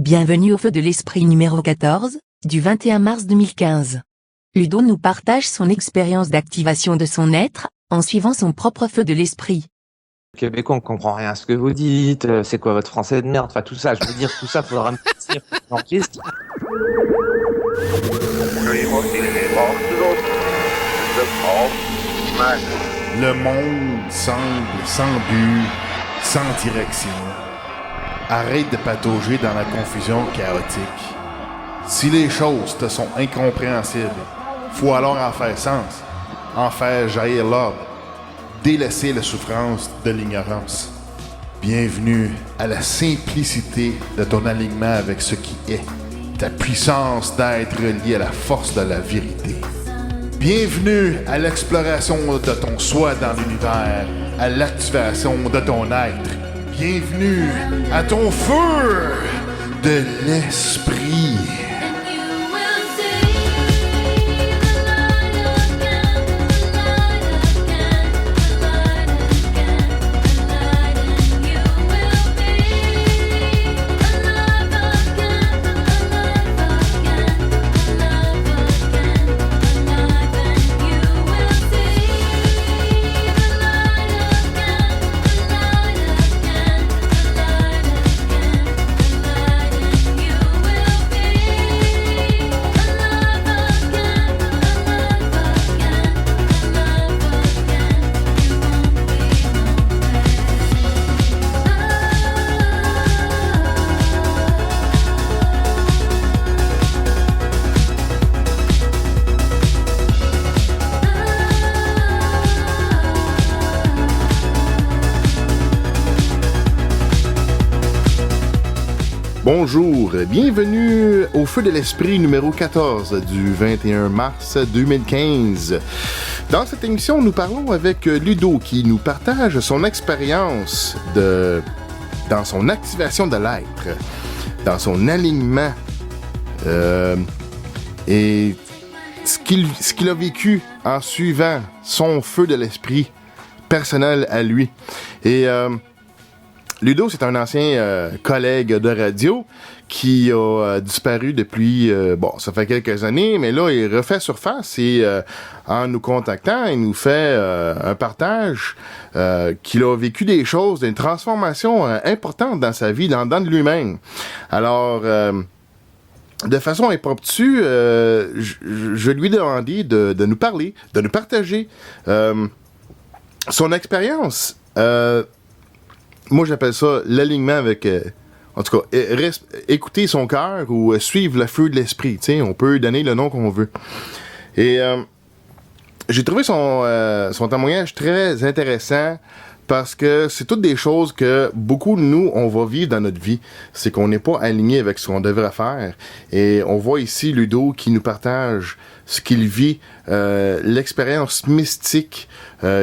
Bienvenue au Feu de l'Esprit numéro 14, du 21 mars 2015. Ludo nous partage son expérience d'activation de son être, en suivant son propre feu de l'esprit. Québécois, on comprend rien à ce que vous dites, c'est quoi votre français de merde, enfin tout ça, je veux dire, tout ça, faudra me dire en question. Le monde semble sans but, sans direction. Arrête de patauger dans la confusion chaotique. Si les choses te sont incompréhensibles, faut alors en faire sens, en faire jaillir l'ordre, délaisser la souffrance de l'ignorance. Bienvenue à la simplicité de ton alignement avec ce qui est, ta puissance d'être liée à la force de la vérité. Bienvenue à l'exploration de ton soi dans l'univers, à l'activation de ton être. Bienvenue à ton feu de l'esprit. Bonjour, bienvenue au Feu de l'Esprit numéro 14 du 21 mars 2015. Dans cette émission, nous parlons avec Ludo qui nous partage son expérience dans son activation de l'être, dans son alignement et ce qu'il a vécu en suivant son feu de l'esprit personnel à lui. Et Ludo, c'est un ancien collègue de radio qui a disparu depuis, ça fait quelques années, mais là, il refait surface et en nous contactant, il nous fait un partage qu'il a vécu des choses, une transformation importante dans sa vie, dans de lui-même. Alors, de façon impromptue, je lui ai demandé de nous parler, de nous partager son expérience. Moi, j'appelle ça l'alignement avec... en tout cas, écouter son cœur ou suivre le feu de l'esprit. Tu sais, on peut donner le nom qu'on veut. Et j'ai trouvé son témoignage très intéressant parce que c'est toutes des choses que beaucoup de nous, on va vivre dans notre vie. C'est qu'on n'est pas aligné avec ce qu'on devrait faire. Et on voit ici Ludo qui nous partage ce qu'il vit, l'expérience mystique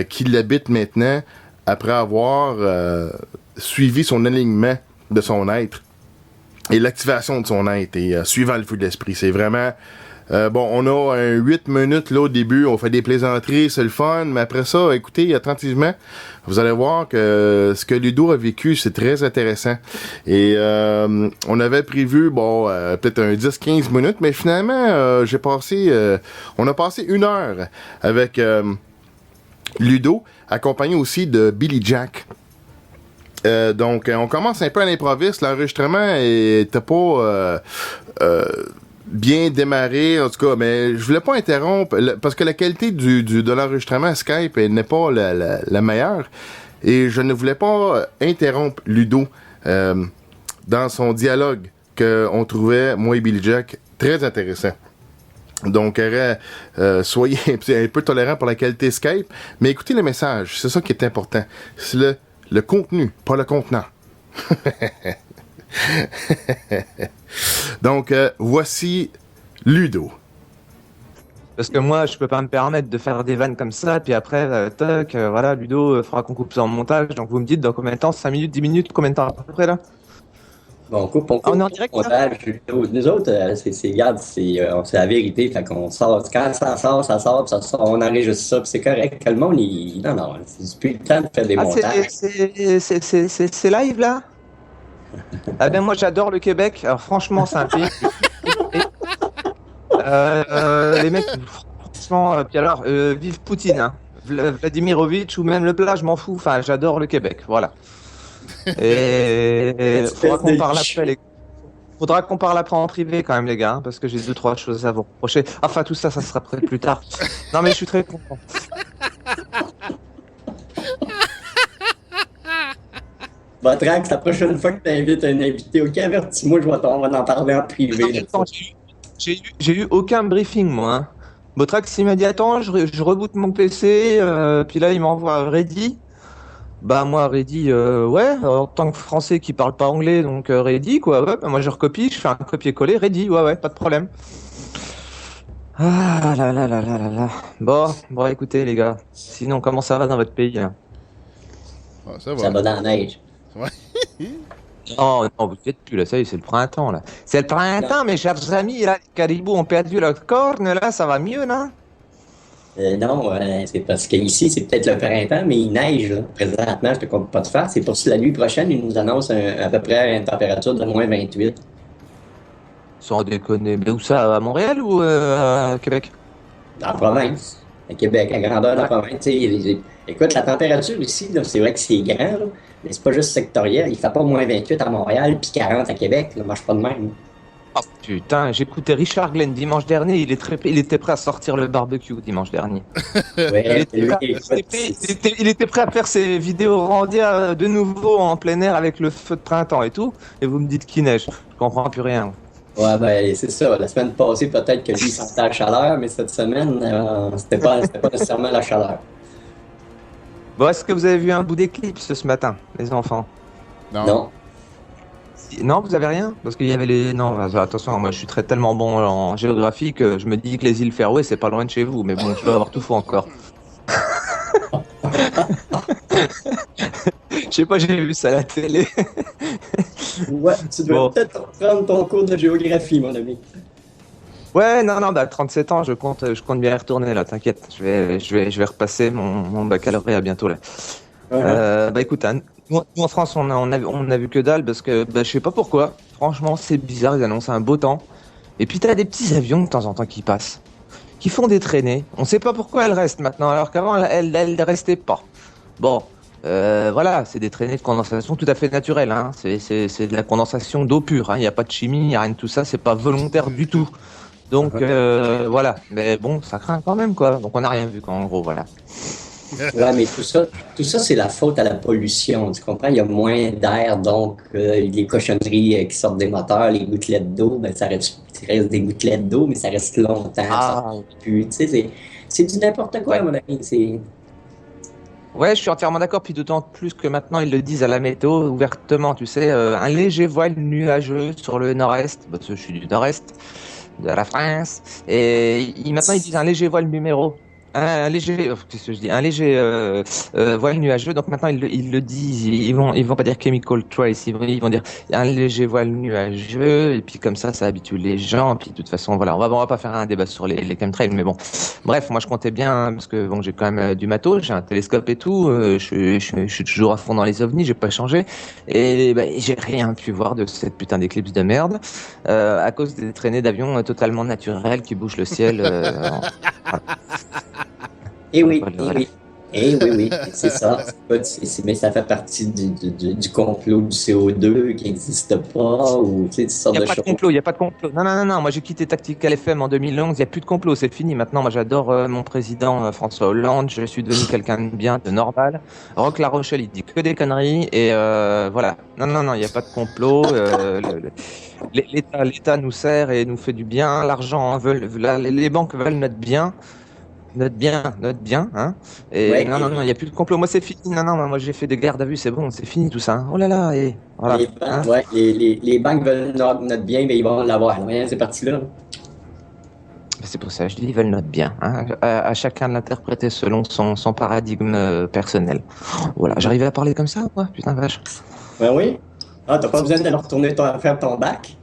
qu'il habite maintenant, après avoir suivi son alignement de son être et l'activation de son être et suivant le feu de l'esprit. C'est vraiment... on a 8 minutes là au début, on fait des plaisanteries, c'est le fun, mais après ça, écoutez attentivement, vous allez voir que ce que Ludo a vécu, c'est très intéressant. Et on avait prévu, peut-être un 10-15 minutes, mais finalement, on a passé 1 heure avec Ludo, accompagné aussi de Billy Jack. Donc, on commence un peu à l'improviste. L'enregistrement était pas bien démarré, en tout cas, mais je voulais pas interrompre, parce que la qualité de l'enregistrement Skype n'est pas la meilleure, et je ne voulais pas interrompre Ludo dans son dialogue qu'on trouvait, moi et Billy Jack, très intéressant. Donc, soyez un peu tolérants pour la qualité Skype, mais écoutez le message, c'est ça qui est important. C'est le contenu, pas le contenant. Donc, voici Ludo. Parce que moi, je peux pas me permettre de faire des vannes comme ça, puis après, voilà, Ludo fera qu'on coupe ça en montage, donc vous me dites dans combien de temps, 5 minutes, 10 minutes, combien de temps à peu près là? Bon, on coupe. On est en direct, là? Nous autres, regarde, c'est la vérité. Fait qu'on sort. Quand ça sort, on enregistre ça, puis c'est correct. Que le monde, non, c'est plus le temps de faire des montages. C'est live, là? Ah ben moi j'adore le Québec. Alors franchement c'est un pays. Les mecs, franchement, puis alors vive Poutine, hein. Vladimirovitch ou même le plat, je m'en fous. Enfin j'adore le Québec, voilà. Et Espèce de faudra qu'on parle après en privé quand même les gars, hein, parce que j'ai 2 3 choses à vous reprocher. Enfin tout ça, ça sera peut-être plus tard. Non mais je suis très content. Botrax, la prochaine fois que tu invites un invité, ok, avertis-moi, on va en parler en privé. Là, Attends, j'ai eu aucun briefing, moi. Hein. Botrax, il m'a dit, attends, je reboote mon PC, puis là, il m'envoie Ready. Bah, moi, Ready, ouais, en tant que Français qui parle pas anglais, donc Ready, quoi, ouais, bah, moi, je recopie, je fais un copier-coller, Ready, ouais, ouais, pas de problème. Ah là là là là là là. Bon, écoutez, les gars, sinon, comment ça va dans votre pays, hein? Ah, ça ça va. va dans la neige. Ouais. Non, non, vous êtes plus, là, ça y est, c'est le printemps, là. C'est le printemps, mes chers amis, là, les caribous ont perdu leur corne, là, ça va mieux, non? Non, c'est parce qu'ici, c'est peut-être le printemps, mais il neige, là. Présentement, je te compte pas de faire. C'est pour si la nuit prochaine, ils nous annoncent à peu près une température de moins 28. Sans déconner. Mais où ça? À Montréal ou à Québec? Dans la province, à Québec, à grandeur de la province. Tu sais, écoute, la température ici, là, c'est vrai que c'est grand, là, mais c'est pas juste sectoriel. Il fait pas moins 28 à Montréal puis 40 à Québec. Ça marche pas de même. Oh, putain, j'écoutais Richard Glenn dimanche dernier. Il était prêt à sortir le barbecue dimanche dernier. Ouais, lui, Il était prêt à faire ses vidéos rendues de nouveau en plein air avec le feu de printemps et tout. Et vous me dites qu'il neige. Je comprends plus rien. ouais, ben, c'est ça. La semaine passée, peut-être que lui, il sentait la chaleur, mais cette semaine, c'était pas nécessairement la chaleur. Bon, est-ce que vous avez vu un bout d'éclipse ce matin, les enfants? Non. Non. Non, vous avez rien? Parce qu'il y avait les. Non, attention, moi je suis tellement bon en géographie que je me dis que les îles Féroé, c'est pas loin de chez vous. Mais bon, je dois avoir tout faux encore. Je sais pas, j'ai vu ça à la télé. Ouais, tu dois Bon. peut-être reprendre ton cours de géographie, mon ami. Ouais, non, bah 37 ans, je compte bien y retourner là, t'inquiète. Je vais repasser mon baccalauréat bientôt là. Bah écoute, hein, nous en France, on a vu que dalle parce que bah, je sais pas pourquoi. Franchement, c'est bizarre, ils annoncent un beau temps. Et puis t'as des petits avions de temps en temps qui passent, qui font des traînées. On sait pas pourquoi elles restent maintenant, alors qu'avant elles restaient pas. Bon, voilà, c'est des traînées de condensation tout à fait naturelles. Hein. C'est de la condensation d'eau pure. Hein. Il n'y a pas de chimie, il n'y a rien de tout ça. C'est pas volontaire du tout. Donc voilà. Mais bon, ça craint quand même quoi. Donc on n'a rien vu quoi, en gros, voilà. Ouais, mais tout ça, c'est la faute à la pollution. Tu comprends? Il y a moins d'air, donc les cochonneries qui sortent des moteurs, les gouttelettes d'eau, ben, ça reste des gouttelettes d'eau, mais ça reste longtemps. Ça Ah, pue. Tu sais, c'est du n'importe quoi, ouais. mon ami. C'est... Ouais, je suis entièrement d'accord. Puis d'autant plus que maintenant ils le disent à la météo ouvertement. Tu sais, un léger voile nuageux sur le nord-est. Parce que je suis du nord-est de la France. Et maintenant ils disent un léger voile numéro. Un léger, qu'est-ce que je dis? Un léger voile nuageux. Donc maintenant ils le disent. Ils vont pas dire chemical trace. Ils vont dire un léger voile nuageux. Et puis comme ça habitue les gens. Puis de toute façon, voilà, on va pas faire un débat sur les chemtrails. Mais bon, bref, moi je comptais bien hein, parce que bon, j'ai quand même du matos, j'ai un télescope et tout. Je suis toujours à fond dans les ovnis. J'ai pas changé. Et bah, j'ai rien pu voir de cette putain d'éclipse de merde à cause des traînées d'avions totalement naturelles qui bouchent le ciel. Eh On va oui, pas le eh relais. oui. Eh oui, oui, c'est ça. Mais ça fait partie du complot du CO2 qui n'existe pas, ou tu sais, toutes Il sortes n'y a de pas de choses. complot, il n'y a pas de complot. Non, non, non, non, moi j'ai quitté Tactical FM en 2011, il n'y a plus de complot, c'est fini. Maintenant, moi j'adore mon président François Hollande, je suis devenu quelqu'un de bien, de normal. Roch La Rochelle, il dit que des conneries, et voilà. Non, non, non, il n'y a pas de complot. L'État nous sert et nous fait du bien, l'argent, hein, les banques veulent notre bien. Notre bien, hein. Et Ouais, non, non, non, il n'y a plus de complot. Moi, c'est fini. Non, non, moi, j'ai fait des gardes à vue, c'est bon, c'est fini tout ça. Hein. Oh là là, et voilà. les banques, Hein. ouais, les banques veulent notre bien, mais ils vont l'avoir. Ouais, c'est parti là. C'est pour ça que je dis, ils veulent notre bien. Hein. À chacun de l'interpréter selon son paradigme personnel. Voilà, j'arrivais à parler comme ça, quoi. Putain, vache. Ben oui. Ah, t'as pas besoin d'aller retourner faire ton bac?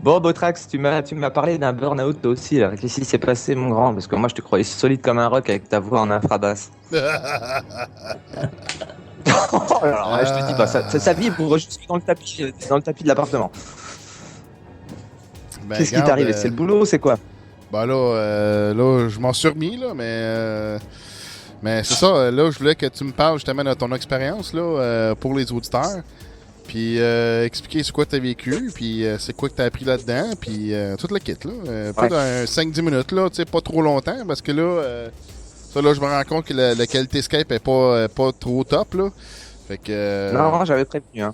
Bon, Botrax, tu m'as parlé d'un burn-out toi aussi, là. Qu'est-ce qui s'est passé, mon grand? Parce que moi, je te croyais solide comme un roc avec ta voix en infrabasse. Alors, je te dis pas, ça vibre jusque dans le tapis de l'appartement. Ben, Qu'est-ce qui regarde, t'arrive? C'est le boulot, c'est quoi? Ben là, je m'en suis remis, là, mais c'est ça, là, je voulais que tu me parles justement de ton expérience, là, pour les auditeurs. Puis expliquer c'est quoi que tu as vécu, puis c'est quoi que tu as appris là-dedans, puis tout le kit, là. Pas dans 5-10 minutes, là, tu sais, pas trop longtemps, parce que là, ça, là, je me rends compte que la qualité Skype est pas trop top, là. Fait que... Non, j'avais prévenu, hein.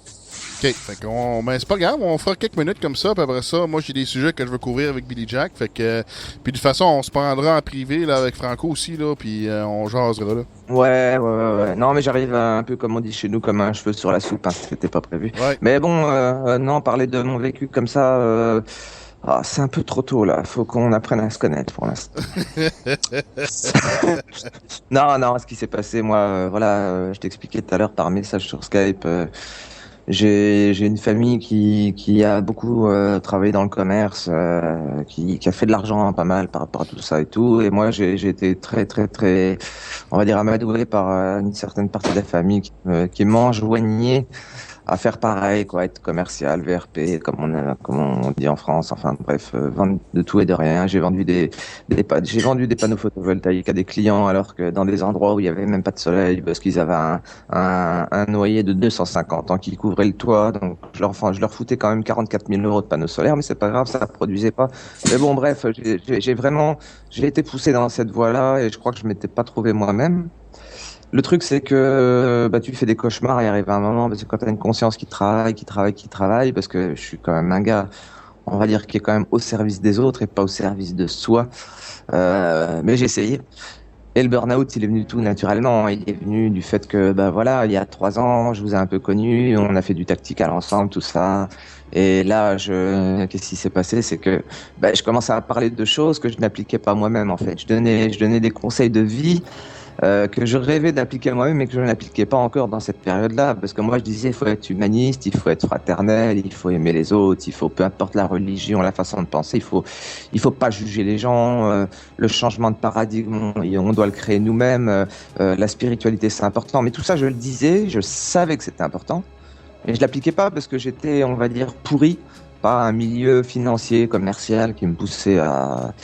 OK, fait qu'on... Ben, c'est pas grave, on fera quelques minutes comme ça, puis après ça, moi, j'ai des sujets que je veux couvrir avec Billy Jack, fait que... Puis de toute façon, on se prendra en privé, là, avec Franco aussi, là, puis on jasera, là. Ouais. Non, mais j'arrive un peu, comme on dit chez nous, comme un cheveu sur la soupe, hein. C'était pas prévu. Ouais. Mais bon, non, parler de mon vécu comme ça, c'est un peu trop tôt, là. Faut qu'on apprenne à se connaître pour l'instant. Non, ce qui s'est passé, moi, voilà, je t'expliquais tout à l'heure par message sur Skype. J'ai une famille qui a beaucoup travaillé dans le commerce, qui a fait de l'argent pas mal par rapport à tout ça et tout. Et moi, j'ai été très, on va dire, amadoué par une certaine partie de la famille qui m'enjoignait à faire pareil, quoi, être commercial, VRP, comme on dit en France. Enfin bref, vendre de tout et de rien. J'ai vendu des panneaux photovoltaïques à des clients alors que dans des endroits où il y avait même pas de soleil parce qu'ils avaient un noyer de 250 ans qui couvrait le toit. Donc je leur foutais quand même 44 000 euros de panneaux solaires, mais c'est pas grave, ça produisait pas. Mais bon, bref, j'ai été poussé dans cette voie-là et je crois que je m'étais pas trouvé moi-même. Le truc, c'est que tu fais des cauchemars et il arrive un moment, parce que quand tu as une conscience qui travaille, parce que je suis quand même un gars, on va dire, qui est quand même au service des autres et pas au service de soi. Mais j'ai essayé. Et le burn-out, il est venu tout naturellement. Il est venu du fait que, voilà, il y a 3 ans, je vous ai un peu connu, on a fait du tactical ensemble, tout ça. Et là, qu'est-ce qui s'est passé? C'est que je commençais à parler de choses que je n'appliquais pas moi-même, en fait. Je donnais des conseils de vie que je rêvais d'appliquer moi-même, mais que je n'appliquais pas encore dans cette période-là, parce que moi je disais il faut être humaniste, il faut être fraternel, il faut aimer les autres, il faut, peu importe la religion, la façon de penser, il faut pas juger les gens, le changement de paradigme, on doit le créer nous-mêmes, la spiritualité c'est important, mais tout ça je le disais, je savais que c'était important, mais je l'appliquais pas parce que j'étais, on va dire, pourri par un milieu financier, commercial qui me poussait à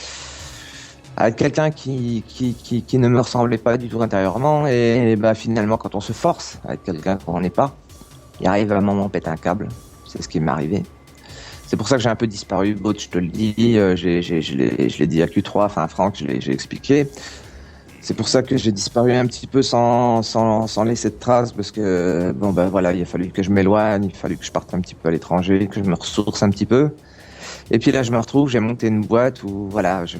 être quelqu'un qui ne me ressemblait pas du tout intérieurement. Et finalement, quand on se force à être quelqu'un qu'on n'est pas, il arrive à un moment, on pète un câble. C'est ce qui m'est arrivé. C'est pour ça que j'ai un peu disparu. Bot, je te le dis, je l'ai dit à Q3, enfin à Franck, j'ai expliqué. C'est pour ça que j'ai disparu un petit peu sans laisser de traces, parce que voilà, il a fallu que je m'éloigne, il a fallu que je parte un petit peu à l'étranger, que je me ressource un petit peu. Et puis là, je me retrouve, j'ai monté une boîte où voilà, je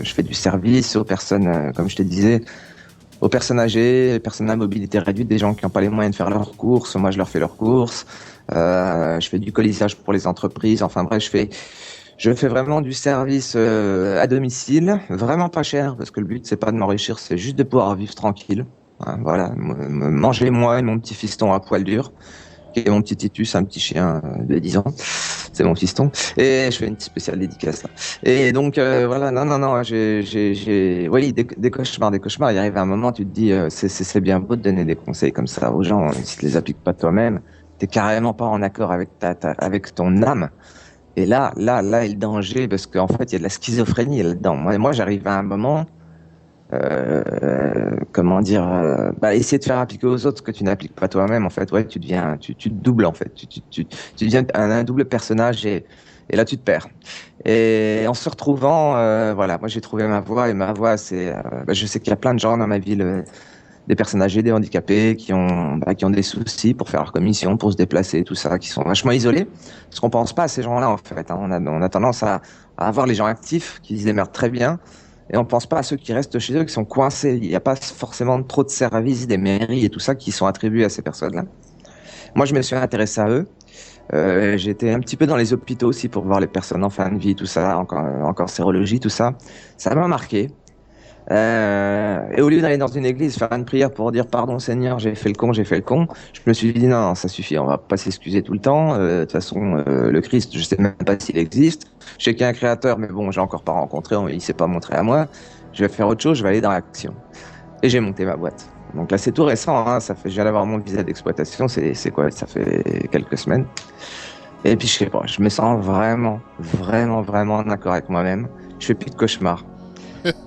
fais du service aux personnes, comme je te disais, aux personnes âgées, les personnes à mobilité réduite, des gens qui n'ont pas les moyens de faire leurs courses. Moi, je leur fais leurs courses. Je fais du colisage pour les entreprises. Enfin bref, je fais vraiment du service à domicile, vraiment pas cher, parce que le but c'est pas de m'enrichir, c'est juste de pouvoir vivre tranquille. Hein, voilà, manger moi et mon petit fiston à poil dur. Et mon petit Titus, un petit chien de 10 ans, c'est mon fiston, et je fais une spéciale dédicace là. Et donc voilà, non, oui, des cauchemars, il arrive à un moment, tu te dis, c'est bien beau de donner des conseils comme ça aux gens, si tu les appliques pas toi-même, t'es carrément pas en accord avec avec ton âme. Et là est le danger, parce qu'en fait, il y a de la schizophrénie là-dedans. Moi, j'arrive à un moment, essayer de faire appliquer aux autres ce que tu n'appliques pas toi-même, en fait, ouais, tu te doubles, en fait, tu deviens un double personnage, et là tu te perds. Et en se retrouvant, voilà, moi j'ai trouvé ma voie, et ma voie c'est, je sais qu'il y a plein de gens dans ma ville, des personnes âgées, des handicapés qui ont des soucis pour faire leur commission, pour se déplacer, tout ça, qui sont vachement isolés, parce qu'on pense pas à ces gens-là, en fait, hein. On a tendance à avoir les gens actifs qui se démerdent très bien. Et on pense pas à ceux qui restent chez eux, qui sont coincés. Il n'y a pas forcément trop de services des mairies et tout ça qui sont attribués à ces personnes-là. Moi, je me suis intéressé à eux. J'étais un petit peu dans les hôpitaux aussi pour voir les personnes en fin de vie, tout ça, en cancérologie, tout ça. Ça m'a marqué. Et au lieu d'aller dans une église faire une prière pour dire pardon Seigneur, j'ai fait le con, je me suis dit non, ça suffit, on va pas s'excuser tout le temps. De toute façon, le Christ, je sais même pas s'il existe. Je sais qu'il y a un créateur, mais bon, j'ai encore pas rencontré, il s'est pas montré à moi. Je vais faire autre chose, je vais aller dans l'action. Et j'ai monté ma boîte. Donc là, c'est tout récent, hein, ça fait, je viens d'avoir mon visa d'exploitation, c'est quoi, ça fait quelques semaines. Et puis je sais pas, je me sens vraiment en accord avec moi-même. Je fais plus de cauchemars.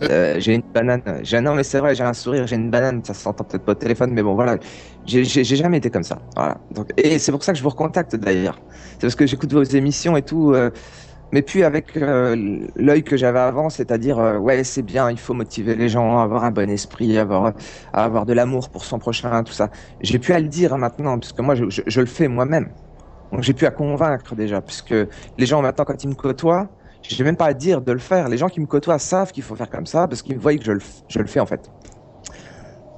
J'ai une banane. Non, mais c'est vrai, j'ai un sourire, j'ai une banane. Ça s'entend peut-être pas au téléphone, mais bon, voilà. J'ai jamais été comme ça. Voilà. Donc, et c'est pour ça que je vous recontacte d'ailleurs. C'est parce que j'écoute vos émissions et tout, mais puis avec l'œil que j'avais avant, c'est-à-dire, ouais, c'est bien, il faut motiver les gens, avoir un bon esprit, avoir de l'amour pour son prochain, tout ça. J'ai plus à le dire maintenant, puisque moi, je le fais moi-même. Donc, j'ai plus à convaincre déjà, puisque les gens maintenant, quand ils me côtoient, j'ai même pas à dire de le faire. Les gens qui me côtoient savent qu'il faut faire comme ça parce qu'ils voient que je le fais en fait.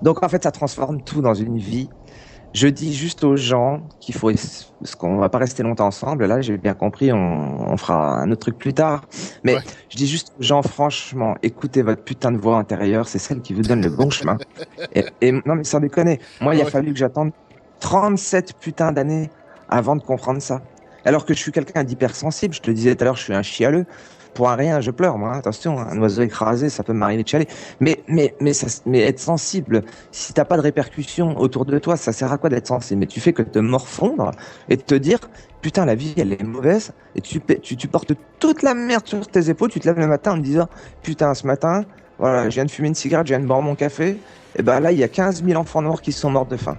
Donc en fait, ça transforme tout dans une vie. Je dis juste aux gens qu'il faut, parce qu'on va pas rester longtemps ensemble. Là, j'ai bien compris, on fera un autre truc plus tard. Mais Ouais. je dis juste aux gens, franchement, écoutez votre putain de voix intérieure. C'est celle qui vous donne le bon chemin. Et non, mais sans déconner. Moi, il a Ouais. fallu que j'attende 37 putains d'années avant de comprendre ça. Alors que je suis quelqu'un d'hypersensible. Je te disais tout à l'heure, je suis un chialeux. Pour un rien, je pleure, moi. Attention, un oiseau écrasé, ça peut m'arriver de chialer. Mais être sensible, si t'as pas de répercussions autour de toi, ça sert à quoi d'être sensible? Mais tu fais que te morfondre et de te dire, putain, la vie, elle est mauvaise, et tu portes toute la merde sur tes épaules, tu te lèves le matin en te disant, putain, ce matin, voilà, je viens de fumer une cigarette, je viens de boire mon café, et ben là, il y a 15 000 enfants noirs qui sont morts de faim.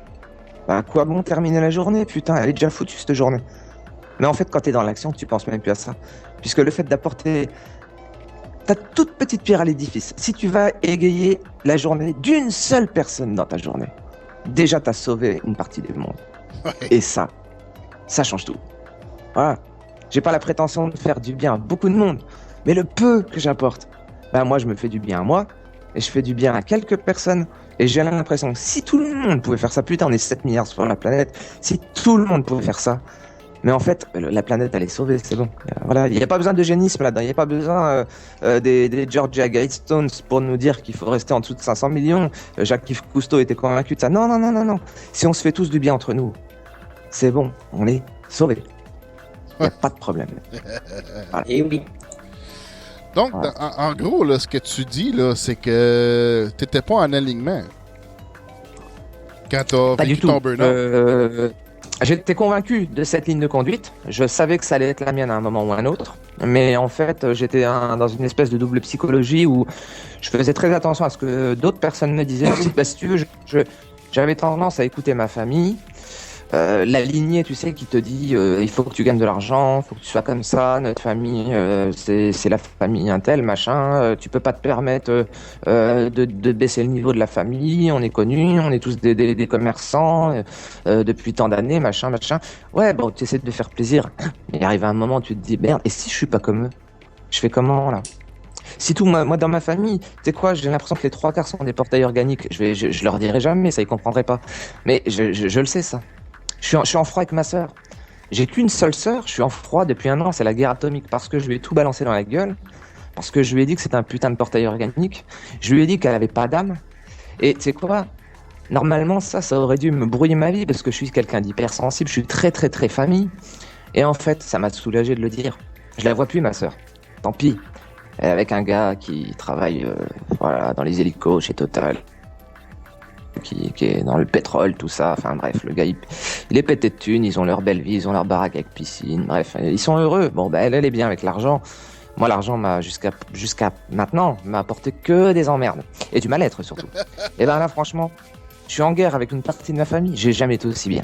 Bah, à quoi bon terminer la journée? Putain, elle est déjà foutue, cette journée. Mais en fait, quand t'es dans l'action, tu penses même plus à ça. Puisque le fait d'apporter ta toute petite pierre à l'édifice, si tu vas égayer la journée d'une seule personne dans ta journée, déjà t'as sauvé une partie du monde. Ouais. Et ça change tout. Voilà. J'ai pas la prétention de faire du bien à beaucoup de monde, mais le peu que j'apporte, ben moi je me fais du bien à moi, et je fais du bien à quelques personnes, et j'ai l'impression que si tout le monde pouvait faire ça, putain on est 7 milliards sur la planète, si tout le monde pouvait faire ça, mais en fait, la planète, elle est sauvée, c'est bon. Voilà, il n'y a pas besoin d'eugénisme là-dedans. Il n'y a pas besoin des Georgia Guidestones pour nous dire qu'il faut rester en dessous de 500 millions. Jacques-Yves Cousteau était convaincu de ça. Non, non, non, non, non. Si on se fait tous du bien entre nous, c'est bon, on est sauvés. Il n'y a pas de problème. Et oui. Donc, Ouais. en gros, là, ce que tu dis, là, c'est que t'étais pas en alignement quand t'as Pas du vécu tout. ton burn-out. J'étais convaincu de cette ligne de conduite. Je savais que ça allait être la mienne à un moment ou à un autre. Mais en fait, j'étais dans une espèce de double psychologie où je faisais très attention à ce que d'autres personnes me disaient. Bah, si tu veux, j'avais tendance à écouter ma famille. La lignée, tu sais, qui te dit il faut que tu gagnes de l'argent, il faut que tu sois comme ça, notre famille, c'est la famille Intel, machin, tu peux pas te permettre de baisser le niveau de la famille, on est connus, on est tous des commerçants depuis tant d'années, machin, machin. Ouais, bon, tu essaies de faire plaisir, mais il arrive un moment où tu te dis merde, et si je suis pas comme eux, je fais comment là? Si tout, moi dans ma famille, tu sais quoi, j'ai l'impression que les 3 quarts sont des portails organiques, je leur dirai jamais, ça ils comprendraient pas, mais je le sais ça. Je suis en froid avec ma sœur. J'ai qu'une seule sœur, je suis en froid depuis 1 an, c'est la guerre atomique, parce que je lui ai tout balancé dans la gueule, parce que je lui ai dit que c'était un putain de portail organique, je lui ai dit qu'elle avait pas d'âme, et tu sais quoi, normalement ça aurait dû me brouiller ma vie, parce que je suis quelqu'un d'hypersensible, je suis très très très famille, et en fait, ça m'a soulagé de le dire. Je la vois plus ma sœur, tant pis, elle est avec un gars qui travaille voilà, dans les hélicos chez Total, qui est dans le pétrole, tout ça. Enfin bref, le gars, il est pété de thunes, ils ont leur belle vie, ils ont leur baraque avec piscine, bref, ils sont heureux. Bon, ben elle est bien avec l'argent. Moi, l'argent m'a jusqu'à maintenant m'a apporté que des emmerdes et du mal-être surtout. Et ben là, franchement, je suis en guerre avec une partie de ma famille. J'ai jamais été aussi bien.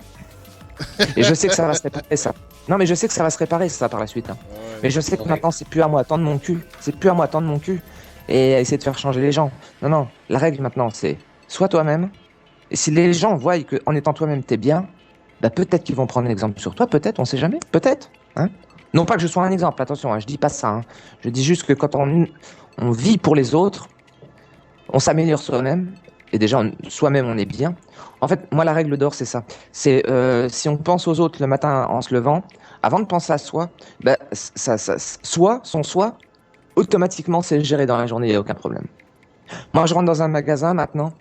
Et je sais que ça va se réparer ça. Non, mais je sais que ça va se réparer ça par la suite. Hein. Mais je sais que maintenant, c'est plus à moi à tendre mon cul. C'est plus à moi à tendre mon cul et à essayer de faire changer les gens. Non, non. La règle maintenant, c'est sois toi-même. Et si les gens voient qu'en étant toi-même, t'es bien, bah peut-être qu'ils vont prendre l'exemple sur toi, peut-être, on sait jamais, peut-être. Hein, non pas que je sois un exemple, attention, hein, je dis pas ça. Hein. Je dis juste que quand on vit pour les autres, on s'améliore soi-même, et déjà, soi-même, on est bien. En fait, moi, la règle d'or, c'est ça. C'est si on pense aux autres le matin en se levant, avant de penser à soi, bah, son soi, automatiquement, c'est géré dans la journée, il n'y a aucun problème. Moi, je rentre dans un magasin maintenant.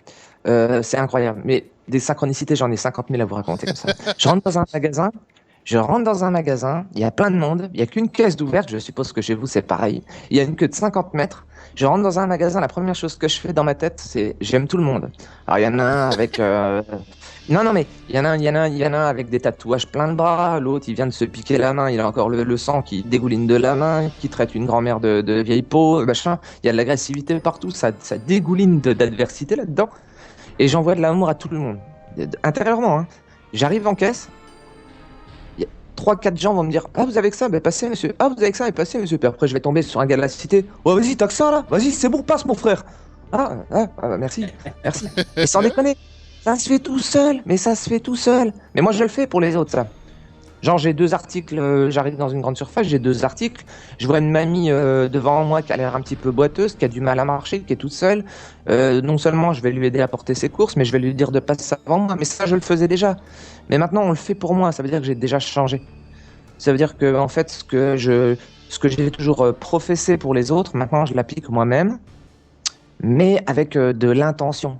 C'est incroyable. Mais des synchronicités, j'en ai 50 000 à vous raconter comme ça. Je rentre dans un magasin, il y a plein de monde, il n'y a qu'une caisse d'ouverte, je suppose que chez vous c'est pareil. Il n'y a une queue de 50 mètres. Je rentre dans un magasin, la première chose que je fais dans ma tête, c'est j'aime tout le monde. Alors il y en a un avec... Non, mais il y en a un avec des tatouages plein de bras, l'autre il vient de se piquer la main, il a encore le sang qui dégouline de la main, qui traite une grand-mère de vieille peau, machin. Il y a de l'agressivité partout, ça dégouline d'adversité là-dedans. Et j'envoie de l'amour à tout le monde, intérieurement. Hein. J'arrive en caisse, 3-4 gens vont me dire « Ah, vous avez que ça? Ben passez, monsieur. Ah, vous avez que ça? Ben passez, monsieur. » Puis après, je vais tomber sur un gars de la cité. « Oh, vas-y, t'as que ça, là? Vas-y, c'est bon, passe, mon frère. » Merci. Et sans déconner, ça se fait tout seul. Mais ça se fait tout seul. Mais moi, je le fais pour les autres, ça. Genre, j'ai 2 articles, j'arrive dans une grande surface, j'ai 2 articles, je vois une mamie devant moi qui a l'air un petit peu boiteuse, qui a du mal à marcher, qui est toute seule. Non seulement je vais lui aider à porter ses courses, mais je vais lui dire de passer avant moi. Mais ça, je le faisais déjà. Mais maintenant, on le fait pour moi. Ça veut dire que j'ai déjà changé. Ça veut dire que, en fait, ce que j'ai toujours professé pour les autres, maintenant, je l'applique moi-même, mais avec de l'intention.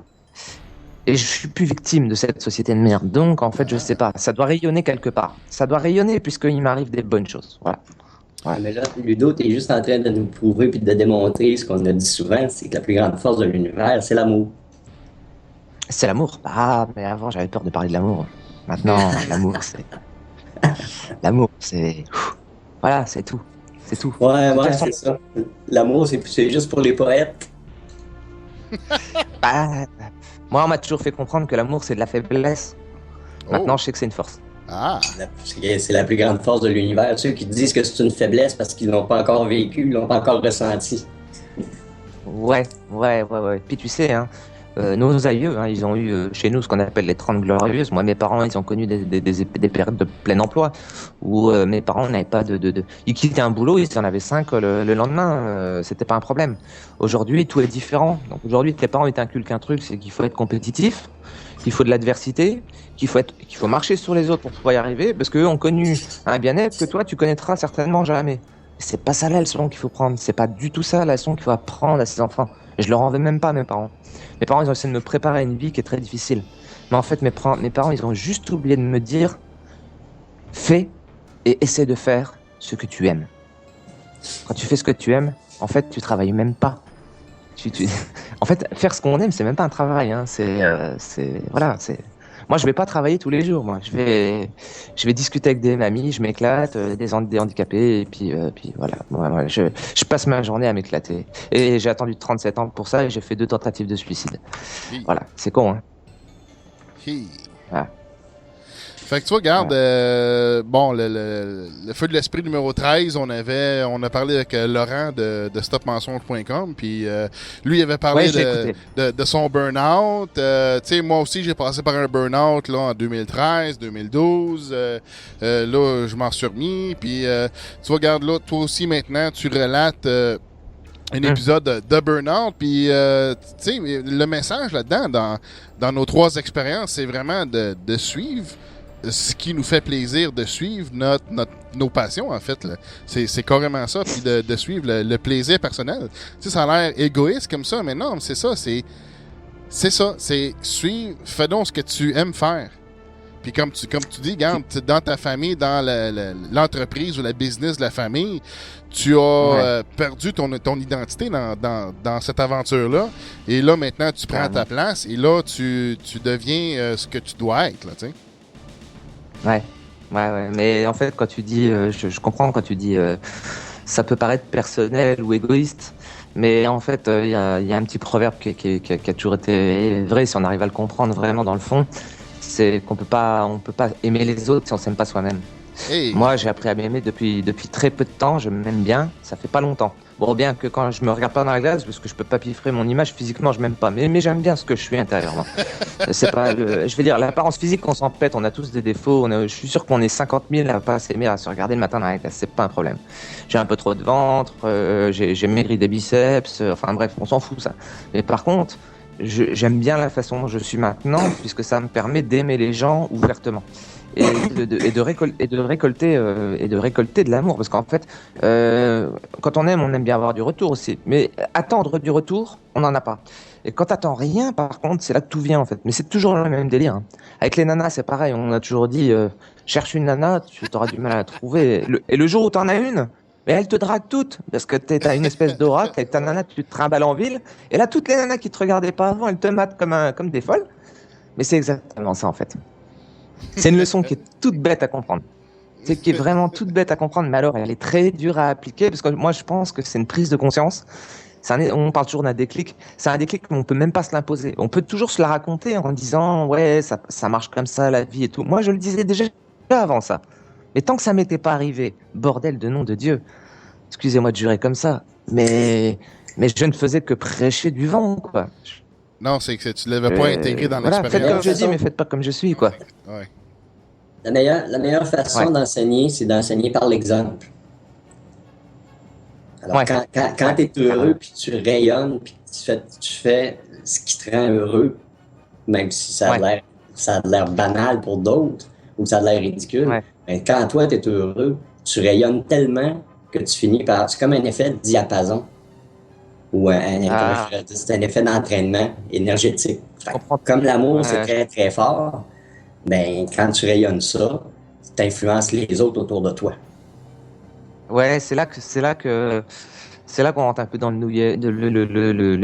Et je suis plus victime de cette société de merde. Donc, en fait, je sais pas. Ça doit rayonner quelque part. Ça doit rayonner puisqu'il m'arrive des bonnes choses. Voilà. Ouais, mais là, Ludo, t'es juste en train de nous prouver puis de démontrer ce qu'on a dit souvent, c'est que la plus grande force de l'univers, c'est l'amour. C'est l'amour. Ah, mais avant, j'avais peur de parler de l'amour. Maintenant, l'amour, c'est... Voilà, c'est tout. C'est tout. Ouais, c'est ça. L'amour, c'est juste pour les poètes. Moi, on m'a toujours fait comprendre que l'amour, c'est de la faiblesse. Maintenant, je sais que c'est une force. Ah! C'est la plus grande force de l'univers. Ceux qui disent que c'est une faiblesse parce qu'ils l'ont pas encore vécu, ils l'ont pas encore ressenti. Ouais. Puis tu sais, hein, nos aïeux, hein, ils ont eu chez nous ce qu'on appelle les 30 glorieuses. Moi, mes parents, ils ont connu des périodes de plein emploi où mes parents n'avaient pas de... Ils quittaient un boulot, ils en avaient 5 le lendemain. C'était pas un problème. Aujourd'hui, tout est différent. Donc aujourd'hui, tes parents ils t'inculquent un truc, c'est qu'il faut être compétitif, qu'il faut de l'adversité, qu'il faut marcher sur les autres pour pouvoir y arriver, parce qu'eux ont connu un bien-être que toi, tu connaîtras certainement jamais. C'est pas ça la leçon qu'il faut prendre. C'est pas du tout ça la leçon qu'il faut apprendre à ses enfants. Et je leur en veux même pas, mes parents. Mes parents, ils ont essayé de me préparer à une vie qui est très difficile. Mais en fait, mes parents, ils ont juste oublié de me dire « Fais et essaie de faire ce que tu aimes. » Quand tu fais ce que tu aimes, en fait, tu travailles même pas. En fait, faire ce qu'on aime, c'est même pas un travail. Hein. Moi, je vais pas travailler tous les jours. Moi, je vais discuter avec des mamies, je m'éclate, des handicapés, et puis voilà. Moi, je passe ma journée à m'éclater. Et j'ai attendu 37 ans pour ça, et j'ai fait 2 tentatives de suicide. Hi. Voilà, c'est con, hein. Hi. Voilà. Fait que tu vois, regarde, bon, le feu de l'esprit numéro 13, on a parlé avec Laurent de stopmensonge.com, puis lui, il avait parlé de son burn-out. Tu sais, moi aussi, j'ai passé par un burn-out là, en 2013, 2012. Là, je m'en suis remis, puis tu vois, regarde, là, toi aussi, maintenant, tu relates... un épisode de Burnout, puis tu sais, le message là-dedans, dans nos 3 expériences, c'est vraiment de suivre ce qui nous fait plaisir, de suivre nos passions, en fait. Là. C'est carrément ça, puis de suivre le plaisir personnel. Tu sais, ça a l'air égoïste comme ça, mais non, c'est ça, c'est suivre, fais donc ce que tu aimes faire. Puis comme tu dis, regarde, dans ta famille, dans l'entreprise ou la business de la famille, tu as perdu ton identité dans cette aventure-là. Et là, maintenant, tu prends ta place et là, tu deviens ce que tu dois être, là, tu sais. Ouais. Mais en fait, quand tu dis, je comprends quand tu dis, ça peut paraître personnel ou égoïste, mais en fait, il y a un petit proverbe qui a toujours été vrai si on arrive à le comprendre vraiment dans le fond. C'est qu'on peut pas aimer les autres si on s'aime pas soi-même. Hey. Moi, j'ai appris à m'aimer depuis très peu de temps. Je m'aime bien. Ça fait pas longtemps. Bon, bien que quand je me regarde pas dans la glace, parce que je peux pas piffrer mon image physiquement, je m'aime pas. Mais j'aime bien ce que je suis intérieurement. C'est pas je veux dire, l'apparence physique, on s'en pète. On a tous des défauts. Je suis sûr qu'on est 50 000 à pas s'aimer, à se regarder le matin dans la glace. C'est pas un problème. J'ai un peu trop de ventre. J'ai maigri des biceps. Enfin bref, on s'en fout ça. Mais par contre, j'aime bien la façon dont je suis maintenant, puisque ça me permet d'aimer les gens ouvertement. Et de récolter de l'amour. Parce qu'en fait, quand on aime bien avoir du retour aussi. Mais attendre du retour, on n'en a pas. Et quand t'attends rien, par contre, c'est là que tout vient en fait. Mais c'est toujours le même délire. Hein. Avec les nanas, c'est pareil. On a toujours dit, cherche une nana, tu auras du mal à la trouver. Et le jour où t'en as une, mais elle te drague toutes. Parce que t'as une espèce d'aura, avec ta nana, tu te trimbales en ville. Et là, toutes les nanas qui te regardaient pas avant, elles te matent comme des folles. Mais c'est exactement ça en fait. C'est une leçon qui est toute bête à comprendre. C'est qui est vraiment toute bête à comprendre, mais alors elle est très dure à appliquer parce que moi je pense que c'est une prise de conscience. On parle toujours d'un déclic. C'est un déclic, mais on peut même pas se l'imposer. On peut toujours se la raconter en disant ouais ça marche comme ça la vie et tout. Moi je le disais déjà avant ça. Mais tant que ça m'était pas arrivé, bordel de nom de Dieu. Excusez-moi de jurer comme ça, mais je ne faisais que prêcher du vent quoi. Non, c'est que tu l'avais pas intégré dans voilà, l'expérience. Faites comme je dis, mais faites pas comme je suis quoi. Ouais. La meilleure façon d'enseigner, c'est d'enseigner par l'exemple. Alors, quand tu es heureux, puis tu rayonnes, puis tu fais ce qui te rend heureux, même si ça a l'air banal pour d'autres, ou ça a l'air ridicule, mais quand toi, tu es heureux, tu rayonnes tellement que tu finis par... C'est comme un effet de diapason, ou c'est un effet d'entraînement énergétique. Comme l'amour, c'est très, très fort, ben, quand tu rayonnes ça, tu influences les autres autour de toi. Ouais, c'est là qu'on rentre un peu dans le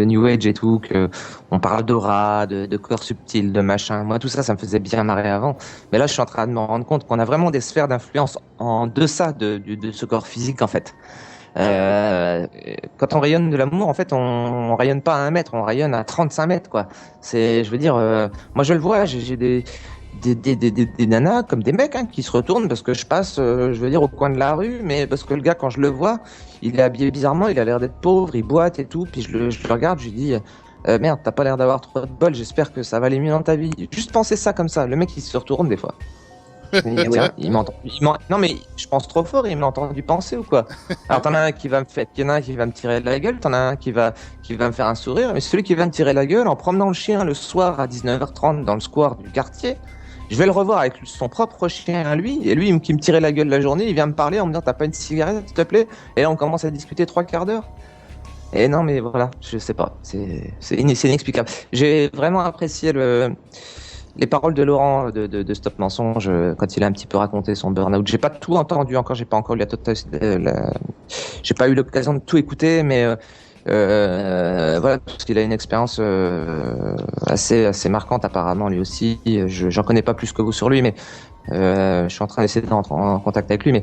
New Age et tout, que on parle d'aura, de corps subtil, de machin. Moi, tout ça, ça me faisait bien marrer avant. Mais là, je suis en train de me rendre compte qu'on a vraiment des sphères d'influence en deçà de ce corps physique, en fait. Quand on rayonne de l'amour, en fait, on rayonne pas à 1 mètre, on rayonne à 35 mètres, quoi. Je veux dire, moi, je le vois, j'ai des nanas comme des mecs qui se retournent parce que je passe, je veux dire, au coin de la rue, mais parce que le gars, quand je le vois, il est habillé bizarrement, il a l'air d'être pauvre, il boite et tout, puis je le regarde, je lui dis merde, t'as pas l'air d'avoir trop de bol, j'espère que ça va aller mieux dans ta vie. Juste penser ça comme ça, le mec il se retourne des fois. Tiens, non mais je pense trop fort, il m'a entendu penser ou quoi? Alors t'en as un qui va me tirer de la gueule, t'en as un qui va me faire un sourire, mais celui qui va me tirer la gueule en promenant le chien le soir à 19h30 dans le square du quartier, je vais le revoir avec son propre chien à lui, et lui qui me tirait la gueule la journée, il vient me parler en me disant t'as pas une cigarette s'il te plaît? Et là on commence à discuter 3/4 d'heure. Et non mais voilà, je sais pas, c'est inexplicable. J'ai vraiment apprécié les paroles de Laurent de Stop Mensonge quand il a un petit peu raconté son burn-out. J'ai pas tout entendu encore, j'ai pas encore eu j'ai pas eu l'occasion de tout écouter, mais voilà, parce qu'il a une expérience assez marquante apparemment lui aussi. J'en connais pas plus que vous sur lui, mais je suis en train d'essayer d'entrer en contact avec lui, mais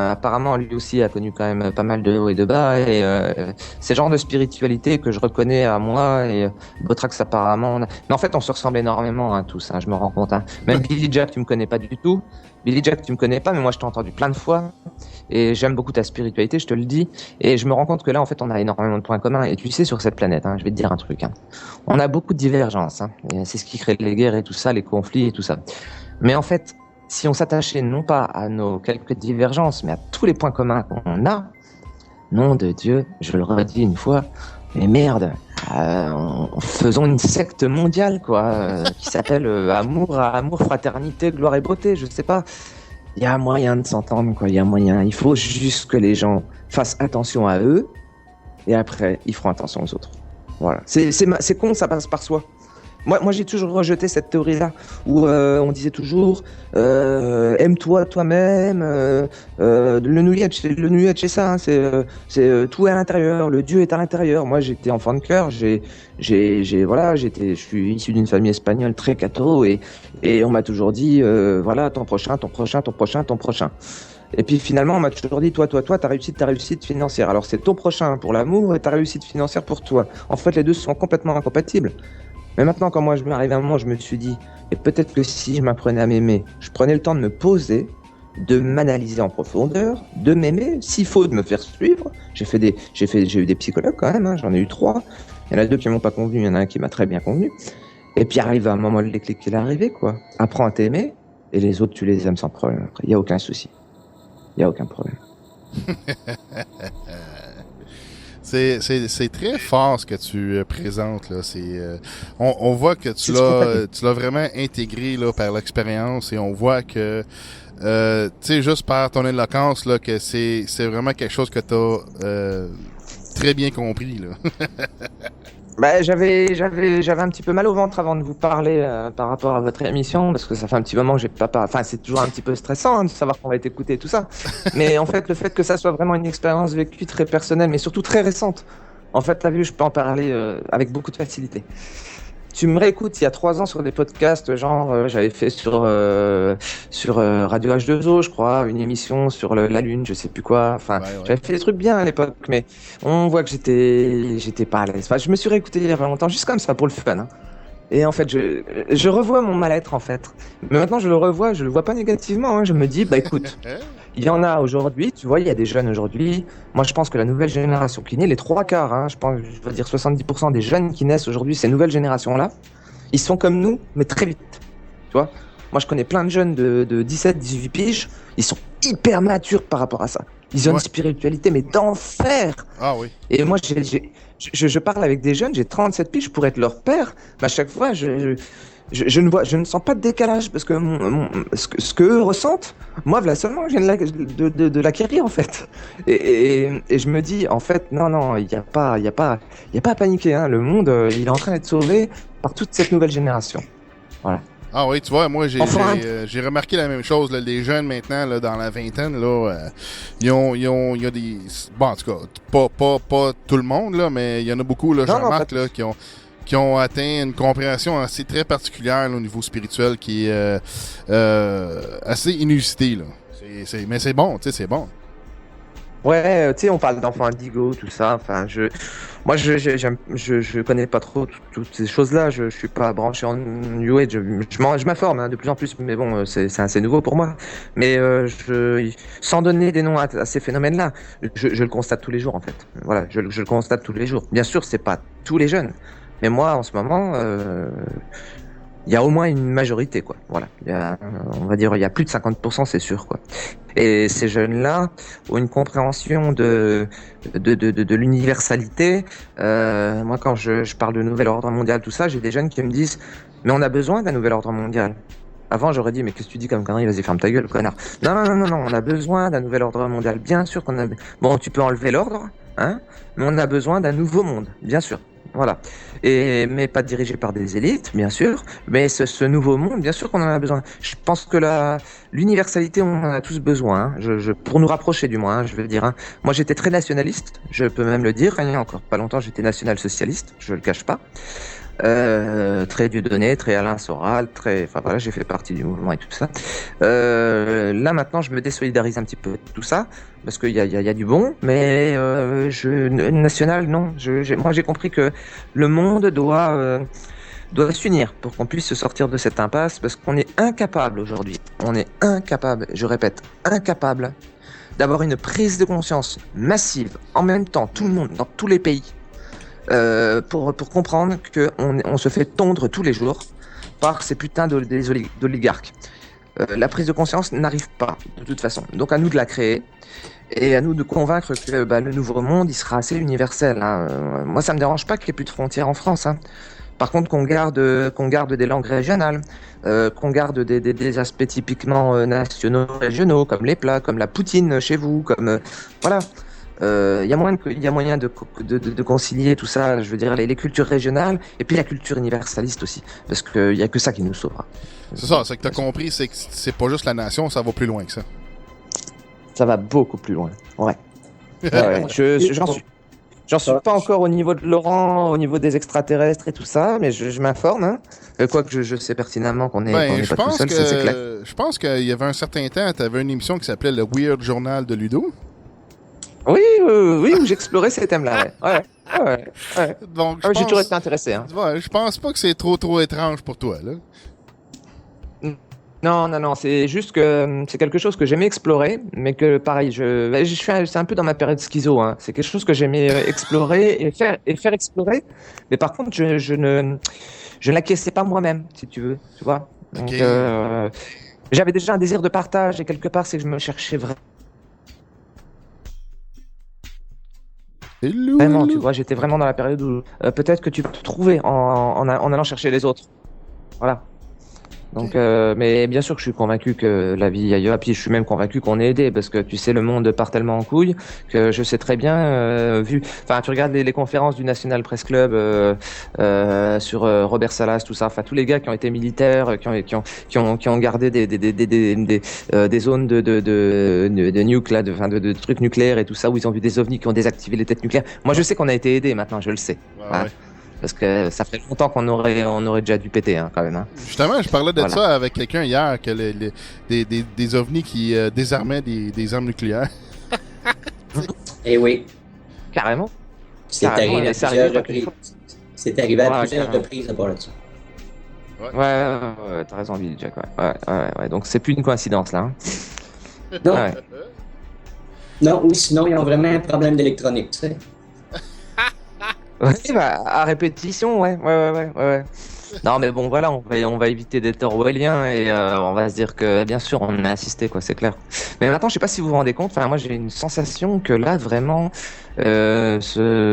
apparemment lui aussi a connu quand même pas mal de hauts et de bas, et c'est le genre de spiritualité que je reconnais à moi, et Botrax apparemment mais en fait on se ressemble énormément tous, je me rends compte. Même Billy Jack, tu me connais pas du tout. Billy Jack, tu me connais pas, mais moi je t'ai entendu plein de fois et j'aime beaucoup ta spiritualité, je te le dis, et je me rends compte que là en fait on a énormément de points communs. Et tu sais, sur cette planète, je vais te dire un truc, on a beaucoup de divergences, et c'est ce qui crée les guerres et tout ça, les conflits et tout ça. Mais en fait, si on s'attachait non pas à nos quelques divergences, mais à tous les points communs qu'on a, nom de Dieu, je le redis une fois, mais merde, faisons une secte mondiale, quoi, qui s'appelle amour, fraternité, gloire et beauté, je sais pas. Il y a moyen de s'entendre, quoi, il y a moyen. Il faut juste que les gens fassent attention à eux, et après, ils feront attention aux autres. Voilà. C'est con, ça passe par soi. Moi, j'ai toujours rejeté cette théorie-là, où on disait toujours aime-toi toi-même. Le New Age, c'est ça, c'est tout est à l'intérieur. Le Dieu est à l'intérieur. Moi, j'étais enfant de cœur. Je suis issu d'une famille espagnole très catho, et on m'a toujours dit voilà, ton prochain. Et puis finalement, on m'a toujours dit toi, ta réussite financière. Alors c'est ton prochain pour l'amour et ta réussite financière pour toi. En fait, les deux sont complètement incompatibles. Mais maintenant, quand moi je m'arrive à un moment, je me suis dit, et peut-être que si je m'apprenais à m'aimer, je prenais le temps de me poser, de m'analyser en profondeur, de m'aimer, s'il faut de me faire suivre. J'ai eu des psychologues quand même, j'en ai eu 3. Il y en a 2 qui m'ont pas convenu, il y en a un qui m'a très bien convenu. Et puis arrive à un moment, le déclic qui est arrivé, quoi. Apprends à t'aimer, et les autres, tu les aimes sans problème après. Il n'y a aucun souci. Il n'y a aucun problème. C'est très fort ce que tu présentes, là. On voit que tu l'as vraiment intégré là, par l'expérience et on voit que, tu sais, juste par ton éloquence, là, que c'est vraiment quelque chose que tu as très bien compris, là. Bah, j'avais un petit peu mal au ventre avant de vous parler par rapport à votre émission, parce que ça fait un petit moment que j'ai pas parlé. Enfin, c'est toujours un petit peu stressant de savoir qu'on va être écouté et tout ça. Mais en fait, le fait que ça soit vraiment une expérience vécue très personnelle, mais surtout très récente, en fait, t'as vu, je peux en parler avec beaucoup de facilité. Tu me réécoutes il y a 3 ans sur des podcasts, genre j'avais fait sur Radio H2O, je crois, une émission sur la Lune, je sais plus quoi. Enfin, Ouais. j'avais fait des trucs bien à l'époque, mais on voit que j'étais pas à l'aise. Enfin, je me suis réécouté il y a pas longtemps, juste comme ça pour le fun. Hein. Et en fait, je revois mon mal-être en fait. Mais maintenant, je le vois pas négativement. Hein. Je me dis, bah écoute, il y en a aujourd'hui. Tu vois, il y a des jeunes aujourd'hui. Moi, je pense que la nouvelle génération qui naît, les 3 quarts, hein, je veux dire 70% des jeunes qui naissent aujourd'hui, ces nouvelles générations-là, ils sont comme nous, mais très vite. Tu vois, moi, je connais plein de jeunes de 17, 18 piges. Ils sont hyper matures par rapport à ça. Ils ont une spiritualité, mais d'enfer. Ah oui. Et moi, je parle avec des jeunes, j'ai 37 piges, je pourrais être leur père, mais à chaque fois, je ne sens pas de décalage, parce que ce que eux ressentent, moi, voilà seulement, je viens de l'acquérir, en fait. Et je me dis, en fait, non, il n'y a pas à paniquer, hein. Le monde, il est en train d'être sauvé par toute cette nouvelle génération. Voilà. Ah oui, tu vois, moi, j'ai remarqué la même chose. Là, les jeunes, maintenant, là, dans la vingtaine, là, il y a des... Bon, en tout cas, pas tout le monde, là, mais il y en a beaucoup, là, j'en remarque, là, qui ont atteint une compréhension assez très particulière là, au niveau spirituel qui est assez inusité, là. Mais c'est bon, tu sais, c'est bon. Ouais, tu sais, on parle d'enfants indigos, tout ça. Enfin, moi, je connais pas trop toutes ces choses-là. Je suis pas branché en New Age. Je m'informe hein, de plus en plus, mais bon, c'est assez nouveau pour moi. Mais sans donner des noms à ces phénomènes-là, je le constate tous les jours en fait. Voilà, je le constate tous les jours. Bien sûr, c'est pas tous les jeunes, mais moi, en ce moment. Il y a au moins une majorité, quoi. Voilà. On va dire, il y a plus de 50%, c'est sûr, quoi. Et ces jeunes-là ont une compréhension de l'universalité. Moi, quand je parle de nouvel ordre mondial, tout ça, j'ai des jeunes qui me disent, mais on a besoin d'un nouvel ordre mondial. Avant, j'aurais dit, mais qu'est-ce que tu dis comme connerie? Vas-y, ferme ta gueule, connard. Non, on a besoin d'un nouvel ordre mondial. Bien sûr qu'on a... Bon, tu peux enlever l'ordre, hein, mais on a besoin d'un nouveau monde, bien sûr. Voilà. Mais pas dirigé par des élites, bien sûr. Mais ce nouveau monde, bien sûr qu'on en a besoin. Je pense que l'universalité, on en a tous besoin. Hein. Pour nous rapprocher, du moins, hein, je veux dire. Hein. Moi, j'étais très nationaliste. Je peux même le dire. Il y a encore pas longtemps, j'étais national-socialiste. Je le cache pas. Très Dieudonné, très Alain Soral, enfin voilà, j'ai fait partie du mouvement et tout ça. Là maintenant, je me désolidarise un petit peu de tout ça parce qu'il y a du bon, mais national non. Moi j'ai compris que le monde doit s'unir pour qu'on puisse se sortir de cette impasse parce qu'on est incapable aujourd'hui. On est incapable, je répète, incapable d'avoir une prise de conscience massive en même temps, tout le monde, dans tous les pays. Pour comprendre qu'on se fait tondre tous les jours par ces putains d'oligarques. La prise de conscience n'arrive pas de toute façon. Donc à nous de la créer et à nous de convaincre que le nouveau monde il sera assez universel. Hein. Moi ça me dérange pas qu'il n'y ait plus de frontières en France. Hein. Par contre qu'on garde des langues régionales, qu'on garde des aspects typiquement nationaux, régionaux, comme les plats, comme la poutine chez vous, comme voilà. Il y a moyen de concilier tout ça, je veux dire les cultures régionales et puis la culture universaliste aussi, parce qu'il y a que ça qui nous sauvera. C'est ça, c'est que t'as compris, c'est que c'est pas juste la nation, ça va plus loin que ça. Ça va beaucoup plus loin, ouais. J'en suis pas encore au niveau de Laurent, au niveau des extraterrestres et tout ça, mais je m'informe. Hein. Quoique je sais pertinemment qu'on est pas tout seul, c'est clair. Je pense qu'il y avait un certain temps, t'avais une émission qui s'appelait le Weird Journal de Ludo. Oui, où j'explorais ces thèmes-là, ouais. Donc, j'ai toujours été intéressé. Hein. Ouais, je pense pas que c'est trop étrange pour toi, là. Non, c'est juste que c'est quelque chose que j'aimais explorer, mais que pareil, c'est un peu dans ma période schizo. Hein. C'est quelque chose que j'aimais explorer et faire explorer, mais par contre, je ne l'acquiesçais pas moi-même, si tu veux, tu vois. Donc, j'avais déjà un désir de partage et quelque part, c'est que je me cherchais vraiment. Vraiment, tu vois, j'étais vraiment dans la période où peut-être que tu peux te trouver en allant chercher les autres. Voilà. Donc, mais bien sûr que je suis convaincu que la vie ailleurs, puis je suis même convaincu qu'on est aidé, parce que tu sais, le monde part tellement en couille que je sais très bien, enfin, tu regardes les conférences du National Press Club sur Robert Salas, tout ça, enfin, tous les gars qui ont été militaires, qui ont gardé des zones de nuke, là, de trucs nucléaires et tout ça, où ils ont vu des ovnis qui ont désactivé les têtes nucléaires. Moi, je sais qu'on a été aidé maintenant, je le sais. Ouais. Parce que ça fait longtemps qu'on aurait déjà dû péter, hein, quand même. Hein. Justement, je parlais de ça avec quelqu'un hier, que des ovnis qui désarmaient des armes nucléaires. Eh oui. Carrément. C'est arrivé à plusieurs reprises. C'est arrivé à plusieurs reprises à part là-dessus. Ouais, t'as raison, Billy Jack. Ouais. Donc c'est plus une coïncidence, là. Hein. Non. Ouais. Non, ou sinon, ils ont vraiment un problème d'électronique, tu sais. Ouais, bah, à répétition, ouais. Non, mais bon, voilà, on va éviter d'être orwellien et on va se dire que, bien sûr, on a assisté, quoi, c'est clair. Mais maintenant, je sais pas si vous vous rendez compte, enfin, moi, j'ai une sensation que là, vraiment, ce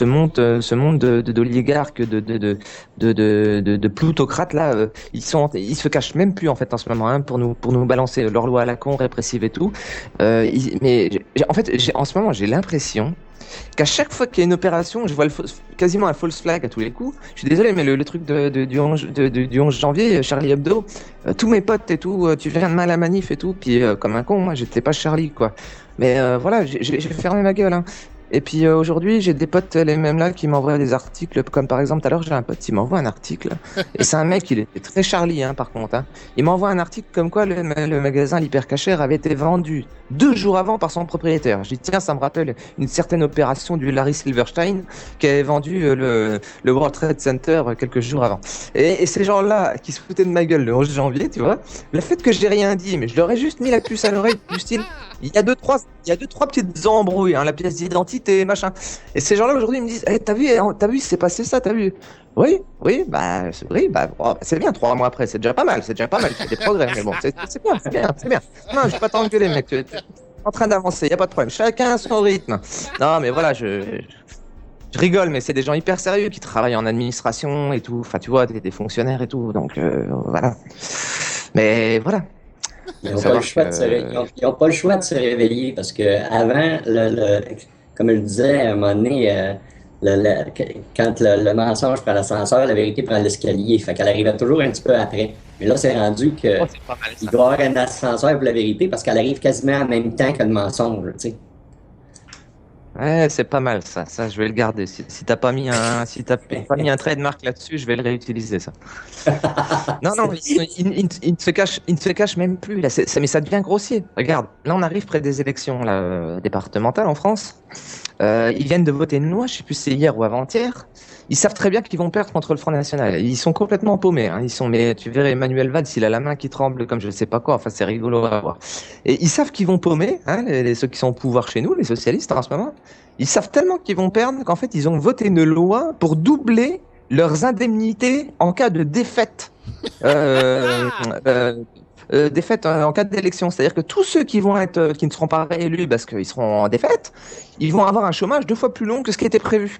monde d'oligarques, de plutocrates, là, ils se cachent même plus, en fait, en ce moment, hein, pour nous balancer leur loi à la con, répressive et tout. En ce moment, j'ai l'impression qu'à chaque fois qu'il y a une opération, je vois quasiment un false flag à tous les coups. Je suis désolé, mais le truc du 11 janvier, Charlie Hebdo, tous mes potes et tout, tu viens de mal à manif et tout, puis comme un con, moi j'étais pas Charlie, quoi. Mais voilà, j'ai fermé ma gueule, hein. Et puis aujourd'hui, j'ai des potes, les mêmes là, qui m'envoient des articles, comme par exemple, alors j'ai un pote qui m'envoie un article, et c'est un mec, il était très Charlie, hein, par contre. Hein. Il m'envoie un article comme quoi le magasin l'hypercachère avait été vendu 2 jours avant par son propriétaire. Je dis, tiens, ça me rappelle une certaine opération du Larry Silverstein, qui avait vendu le World Trade Center quelques jours avant. Et ces gens-là, qui se foutaient de ma gueule le 11 janvier, tu vois, le fait que j'ai rien dit, mais je leur ai juste mis la puce à l'oreille, du style, il y a deux, trois petites embrouilles, hein, la pièce d'identité, machin. Et ces gens-là, aujourd'hui, ils me disent, hey, t'as vu, c'est passé ça, t'as vu? Oui, c'est bien, 3 mois après, c'est déjà pas mal, il y a des progrès, mais bon, c'est bien. Non, je vais pas t'engueuler, mec, tu es en train d'avancer, y a pas de problème, chacun a son rythme. Non, mais voilà, je rigole, mais c'est des gens hyper sérieux qui travaillent en administration et tout, enfin, tu vois, des fonctionnaires et tout, donc, voilà. Mais voilà. Ils n'ont pas le choix de se réveiller parce que avant, comme je le disais, à un moment donné, quand le mensonge prend l'ascenseur, la vérité prend l'escalier. Fait qu'elle arrivait toujours un petit peu après. Mais là, c'est rendu qu'il doit y avoir un ascenseur pour la vérité parce qu'elle arrive quasiment en même temps que le mensonge, tu sais. Ouais, c'est pas mal ça. Ça, je vais le garder. Si t'as pas mis un trademark là-dessus, je vais le réutiliser ça. Non, il ne se cache même plus là. Mais ça devient grossier. Regarde, là on arrive près des élections là, départementales en France. Ils viennent de voter une loi, je sais plus si c'est hier ou avant-hier. Ils savent très bien qu'ils vont perdre contre le Front National. Ils sont complètement paumés. Hein. Mais tu verrais Emmanuel Valls, il a la main qui tremble comme je sais pas quoi. Enfin, c'est rigolo à voir. Et ils savent qu'ils vont paumer, hein, ceux qui sont au pouvoir chez nous, les socialistes en ce moment. Ils savent tellement qu'ils vont perdre qu'en fait, ils ont voté une loi pour doubler leurs indemnités en cas de défaite. Défaite en cas d'élection. C'est-à-dire que tous ceux qui ne seront pas réélus parce qu'ils seront en défaite, ils vont avoir un chômage 2 fois plus long que ce qui était prévu.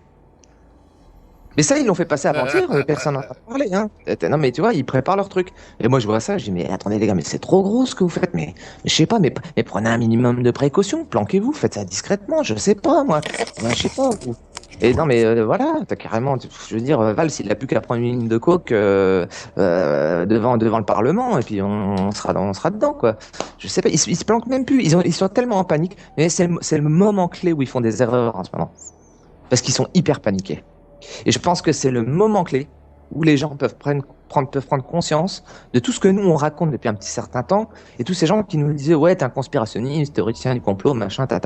Mais ça, ils l'ont fait passer avant-hier, personne n'en a parlé. Hein. Non, mais tu vois, ils préparent leur truc. Et moi, je vois ça, je dis, mais attendez les gars, mais c'est trop gros ce que vous faites. Mais je sais pas, mais prenez un minimum de précautions, planquez-vous, faites ça discrètement, je sais pas, moi. Je sais pas, vous. Et non, mais voilà, t'as carrément, je veux dire, Valls, il a plus qu'à prendre une ligne de coke devant le Parlement, et puis on sera dedans, quoi. Je sais pas, ils se planquent même plus, ils sont tellement en panique, mais c'est le moment clé où ils font des erreurs en ce moment. Parce qu'ils sont hyper paniqués. Et je pense que c'est le moment clé où les gens peuvent prendre conscience de tout ce que nous on raconte depuis un petit certain temps, et tous ces gens qui nous disaient, ouais, t'es un conspirationniste, théoricien du complot, machin, ta.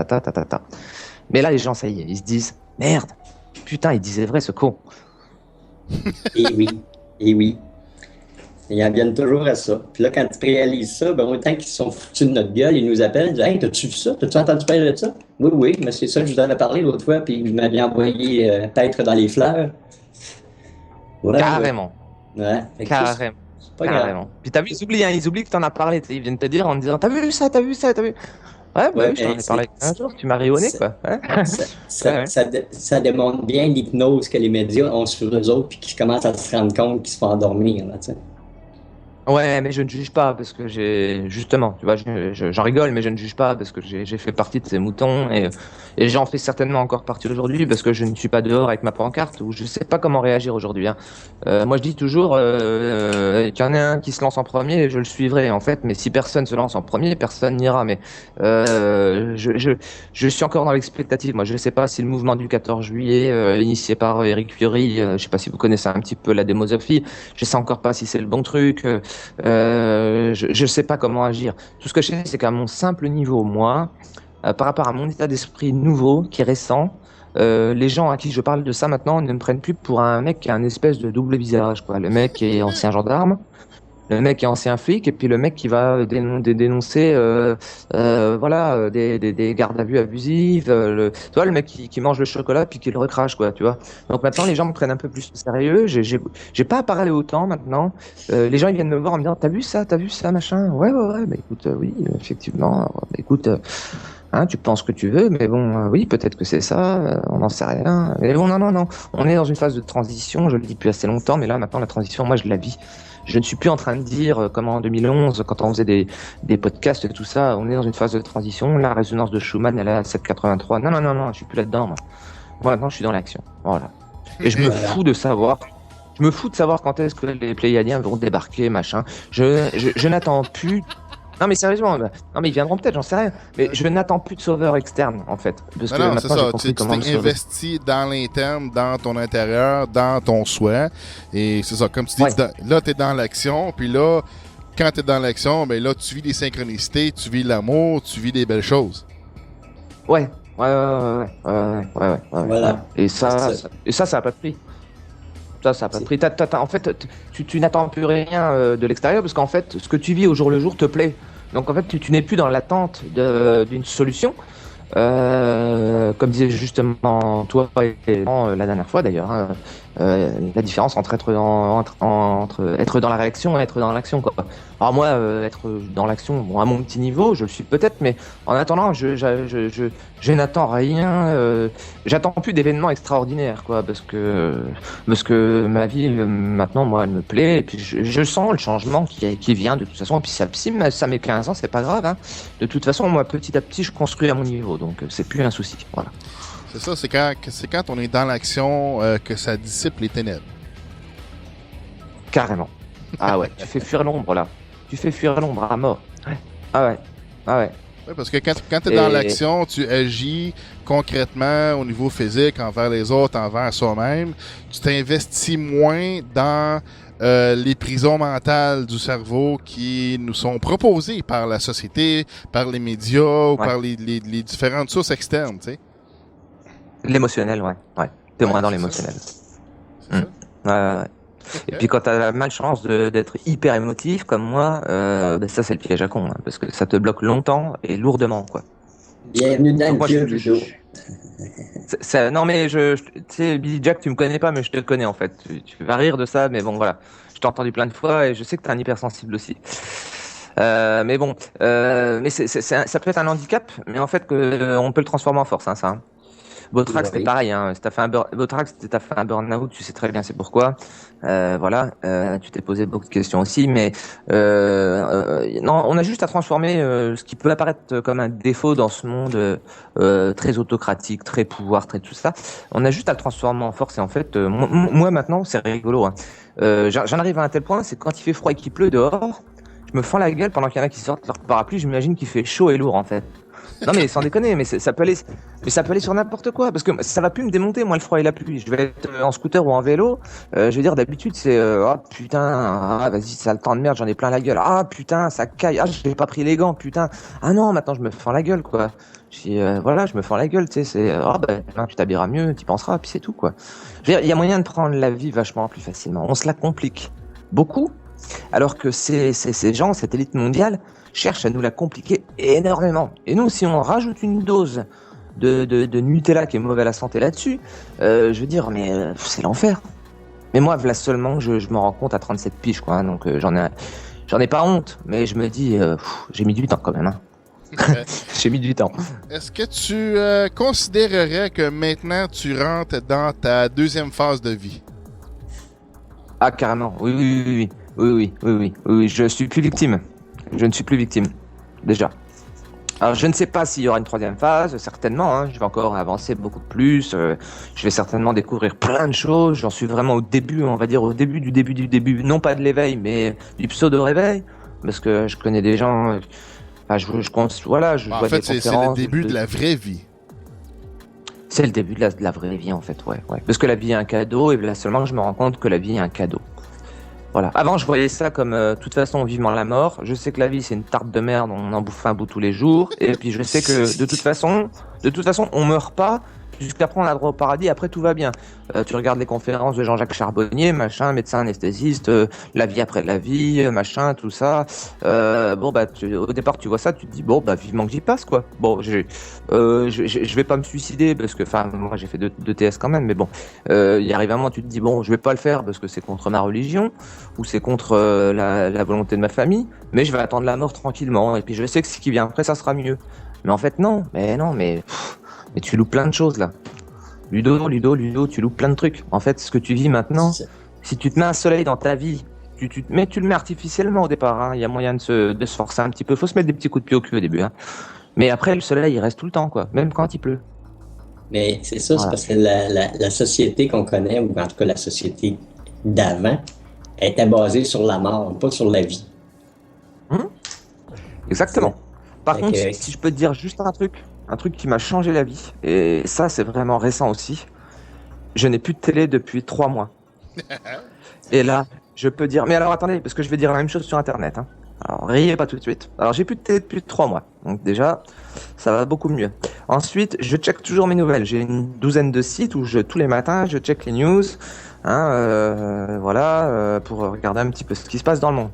Mais là, les gens, ça y est, ils se disent, merde, putain, il disait vrai, ce con. Et oui. Ils en viennent toujours à ça. Puis là, quand tu réalises ça, ben, autant qu'ils se sont foutus de notre gueule, ils nous appellent, ils disent, hey, t'as-tu vu ça? T'as-tu entendu parler de ça? Oui, mais c'est ça que je vous en ai parlé l'autre fois, puis vous m'aviez envoyé paître dans les fleurs. Voilà, carrément. Ouais. Carrément. C'est pas grave. Puis t'as vu, ils oublient que t'en as parlé, ils viennent te dire en te disant, t'as vu ça? Ouais, bah Ouais, oui, j'en ai parlé un jour, tu m'as rayonné, quoi. Ouais. Ça démontre bien l'hypnose que les médias ont sur eux autres, puis qu'ils commencent à se rendre compte qu'ils se font endormir, là, tu sais. Ouais, mais je ne juge pas parce que justement, tu vois, j'en rigole, mais je ne juge pas parce que j'ai fait partie de ces moutons et j'en fais certainement encore partie aujourd'hui parce que je ne suis pas dehors avec ma pancarte ou je sais pas comment réagir aujourd'hui, hein. Moi, je dis toujours qu'il y en a un qui se lance en premier et je le suivrai en fait, mais si personne se lance en premier, personne n'ira. Mais je suis encore dans l'expectative. Moi, je ne sais pas si le mouvement du 14 juillet initié par Éric Curie, je sais pas si vous connaissez un petit peu la démosophie, je sais encore pas si c'est le bon truc. Je sais pas comment agir. Tout ce que je sais, c'est qu'à mon simple niveau, moi, par rapport à mon état d'esprit nouveau, qui est récent, les gens à qui je parle de ça maintenant ne me prennent plus pour un mec qui a un espèce de double visage, quoi. Le mec qui est ancien gendarme, le mec qui est ancien flic, et puis le mec qui va dénoncer voilà, des gardes à vue abusives, tu vois, le mec qui mange le chocolat puis qui le recrache, quoi, tu vois. Donc maintenant, les gens me prennent un peu plus au sérieux. J'ai pas à parler autant maintenant. Les gens, ils viennent me voir en me disant, t'as vu ça, machin? Ouais, bah écoute, oui, effectivement. Bah, écoute, hein, tu penses que tu veux, mais bon, oui, peut-être que c'est ça, on n'en sait rien. Mais bon, non. On est dans une phase de transition, je le dis depuis assez longtemps, mais là, maintenant, la transition, moi, je la vis. Je ne suis plus en train de dire, comme en 2011, quand on faisait des podcasts et tout ça, on est dans une phase de transition. La résonance de Schumann, elle est à 7,83. Non, je suis plus là-dedans, moi. Moi, maintenant, je suis dans l'action. Voilà. Et je me fous de savoir. Je me fous de savoir quand est-ce que les Pléiadiens vont débarquer, machin. Je n'attends plus. Non, mais sérieusement, non, mais ils viendront peut-être, j'en sais rien. Mais je n'attends plus de sauveur externe, en fait. Parce que non, c'est ça. Tu t'es investi dans l'interne, dans ton intérieur, dans ton souhait. Et c'est ça. Comme tu dis, là, tu es dans l'action. Puis là, quand tu es dans l'action, ben là, tu vis des synchronicités, tu vis l'amour, tu vis des belles choses. Ouais. Voilà. Et ça n'a pas de prix. Ça n'a pas de prix. En fait, tu n'attends plus rien de l'extérieur parce qu'en fait, ce que tu vis au jour le jour te plaît. Donc en fait, tu n'es plus dans l'attente d'une solution. Comme disait justement toi et la dernière fois d'ailleurs, hein, la différence entre être dans la réaction et être dans l'action, quoi. Alors moi, être dans l'action, bon, à mon petit niveau, je le suis peut-être, mais en attendant, je n'attends rien. J'attends plus d'événements extraordinaires, quoi, parce que ma vie maintenant, moi, elle me plaît, et puis je sens le changement qui vient de toute façon. Et puis ça met 15 ans, c'est pas grave, hein. De toute façon, moi, petit à petit, je construis à mon niveau, donc c'est plus un souci. Voilà. C'est ça, c'est quand on est dans l'action que ça dissipe les ténèbres. Carrément. Ah ouais, tu fais fuir l'ombre là. Tu fais fuir l'ombre à mort. Ouais. Ah ouais. Oui, parce que quand tu es dans l'action, tu agis concrètement au niveau physique, envers les autres, envers soi-même. Tu t'investis moins dans les prisons mentales du cerveau qui nous sont proposées par la société, par les médias ou par les différentes sources externes, tu sais. L'émotionnel, ouais. T'es moins dans l'émotionnel. Ouais. Et puis quand t'as la malchance d'être hyper émotif comme moi, ça c'est le piège à con, hein, parce que ça te bloque longtemps et lourdement, quoi. Bienvenue dans le club, Ludo. Non mais tu sais, Billy Jack, tu me connais pas, mais je te connais en fait. Tu vas rire de ça, mais bon voilà. Je t'ai entendu plein de fois et je sais que t'es un hypersensible aussi. Mais bon, mais ça peut être un handicap, mais en fait on peut le transformer en force, hein, ça. Hein. Botrax, c'était pareil, hein. Si t'as fait un burn-out, tu sais très bien c'est pourquoi. Voilà, tu t'es posé beaucoup de questions aussi, mais non, on a juste à transformer ce qui peut apparaître comme un défaut dans ce monde très autocratique, très pouvoir, très tout ça. On a juste à le transformer en force et en fait, moi maintenant, c'est rigolo. Hein. J'en arrive à un tel point, c'est quand il fait froid et qu'il pleut dehors, je me fends la gueule pendant qu'il y en a qui sortent leur parapluie, j'imagine qu'il fait chaud et lourd en fait. Non mais sans déconner, mais ça peut aller sur n'importe quoi parce que ça va plus me démonter moi le froid et la pluie. Je vais être en scooter ou en vélo, je veux dire d'habitude c'est oh putain, vas-y c'est le temps de merde, j'en ai plein la gueule. Ah putain, ça caille. Ah, j'ai pas pris les gants, putain. Ah non, maintenant je me fends la gueule quoi. Voilà, je me fends la gueule, tu sais, c'est tu t'habilleras mieux, t'y penseras puis c'est tout quoi. Je veux dire, il y a moyen de prendre la vie vachement plus facilement. On se la complique beaucoup alors que ces gens, cette élite mondiale cherche à nous la compliquer énormément. Et nous, si on rajoute une dose de Nutella qui est mauvais à la santé là-dessus, je veux dire, mais c'est l'enfer. Mais moi, là seulement, je m'en rends compte à 37 piges, quoi. Hein, donc j'en ai pas honte, mais je me dis, j'ai mis du temps quand même. Hein. J'ai mis du temps. Est-ce que tu considérerais que maintenant tu rentres dans ta deuxième phase de vie? Ah, carrément. Oui. Je suis plus victime. Je ne suis plus victime. Déjà. Alors, je ne sais pas s'il y aura une troisième phase, certainement. Hein, je vais encore avancer beaucoup plus. Je vais certainement découvrir plein de choses. J'en suis vraiment au début, on va dire au début du début. Non pas de l'éveil, mais du pseudo-réveil. Parce que je connais des gens... je compte... Voilà, je vois en fait, des c'est le début de la vraie vie. C'est le début de la vraie vie, en fait, ouais. Parce que la vie est un cadeau, et là seulement je me rends compte que la vie est un cadeau. Voilà. Avant, je voyais ça comme, de toute façon, vivement la mort. Je sais que la vie, c'est une tarte de merde, on en bouffe un bout tous les jours. Et puis, je sais que, de toute façon, on meurt pas. Jusqu'après, on a droit au paradis, après tout va bien. Tu regardes les conférences de Jean-Jacques Charbonnier, machin, médecin anesthésiste, la vie après la vie, machin, tout ça. Au départ, tu vois ça, tu te dis, vivement que j'y passe, quoi. Bon, je vais pas me suicider, parce que, moi, j'ai fait deux TS quand même, mais bon, il arrive un moment, tu te dis, je vais pas le faire, parce que c'est contre ma religion, ou c'est contre la volonté de ma famille, mais je vais attendre la mort tranquillement, et puis je sais que ce qui vient après, ça sera mieux. Mais en fait, non, mais tu loupes plein de choses, là. Ludo, tu loupes plein de trucs. En fait, ce que tu vis maintenant, si tu te mets un soleil dans ta vie, tu le mets artificiellement au départ, hein. Il y a moyen de se forcer un petit peu. Faut se mettre des petits coups de pied au cul au début, hein. Mais après, le soleil, il reste tout le temps, quoi. Même quand il pleut. Mais c'est ça, voilà. C'est parce que la société qu'on connaît, ou en tout cas la société d'avant, était basée sur la mort, pas sur la vie. Exactement. Par contre, si je peux te dire juste un truc qui m'a changé la vie, et ça c'est vraiment récent aussi, je n'ai plus de télé depuis 3 mois. Et là, je peux dire... Mais alors attendez, parce que je vais dire la même chose sur Internet. Hein. Alors riez pas tout de suite. Alors j'ai plus de télé depuis 3 mois, donc déjà, ça va beaucoup mieux. Ensuite, je check toujours mes nouvelles. J'ai une douzaine de sites où tous les matins, je check les news, pour regarder un petit peu ce qui se passe dans le monde.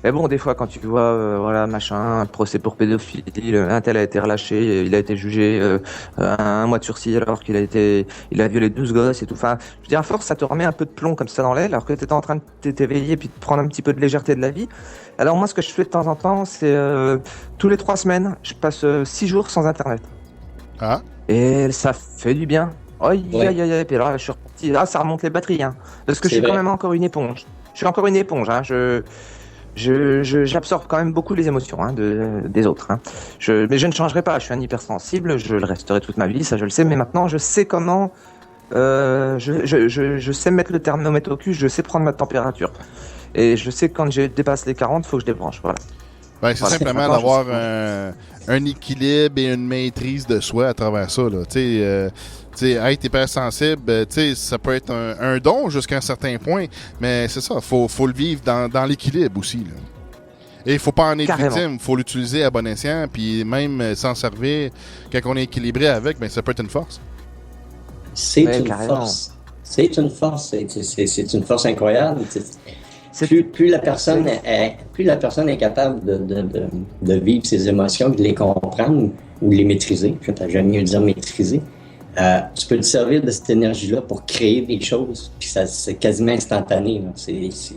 Mais bon, des fois, quand tu vois, un procès pour pédophilie, un tel a été relâché, il a été jugé 1 mois de sursis alors qu'il a violé 12 gosses et tout. Enfin, je veux dire, à force, ça te remet un peu de plomb comme ça dans l'aile, alors que t'étais en train de t'éveiller puis de prendre un petit peu de légèreté de la vie. Alors moi, ce que je fais de temps en temps, c'est tous les 3 semaines, je passe 6 jours sans Internet. Ah. Et ça fait du bien. Puis là, je suis reparti. Là, ça remonte les batteries, hein. Parce que je suis quand même encore une éponge. Hein. J'absorbe quand même beaucoup les émotions des autres. Hein. Mais je ne changerai pas. Je suis un hypersensible. Je le resterai toute ma vie, ça je le sais. Mais maintenant, je sais comment. Je sais mettre le thermomètre au cul. Je sais prendre ma température. Et je sais que quand je dépasse les 40, il faut que je débranche. Voilà. C'est simplement d'avoir un équilibre et une maîtrise de soi à travers ça. Là. Être hypersensible, ça peut être un don jusqu'à un certain point, mais c'est ça, faut le vivre dans l'équilibre aussi. Là. Et il faut pas en être victime, il faut l'utiliser à bon escient, puis même s'en servir quand on est équilibré avec, ça peut être une force. C'est une force. C'est une force incroyable. Plus la personne est capable de vivre ses émotions, de les comprendre ou de les maîtriser, j'aime mieux dire maîtriser, tu peux te servir de cette énergie-là pour créer des choses, puis c'est quasiment instantané.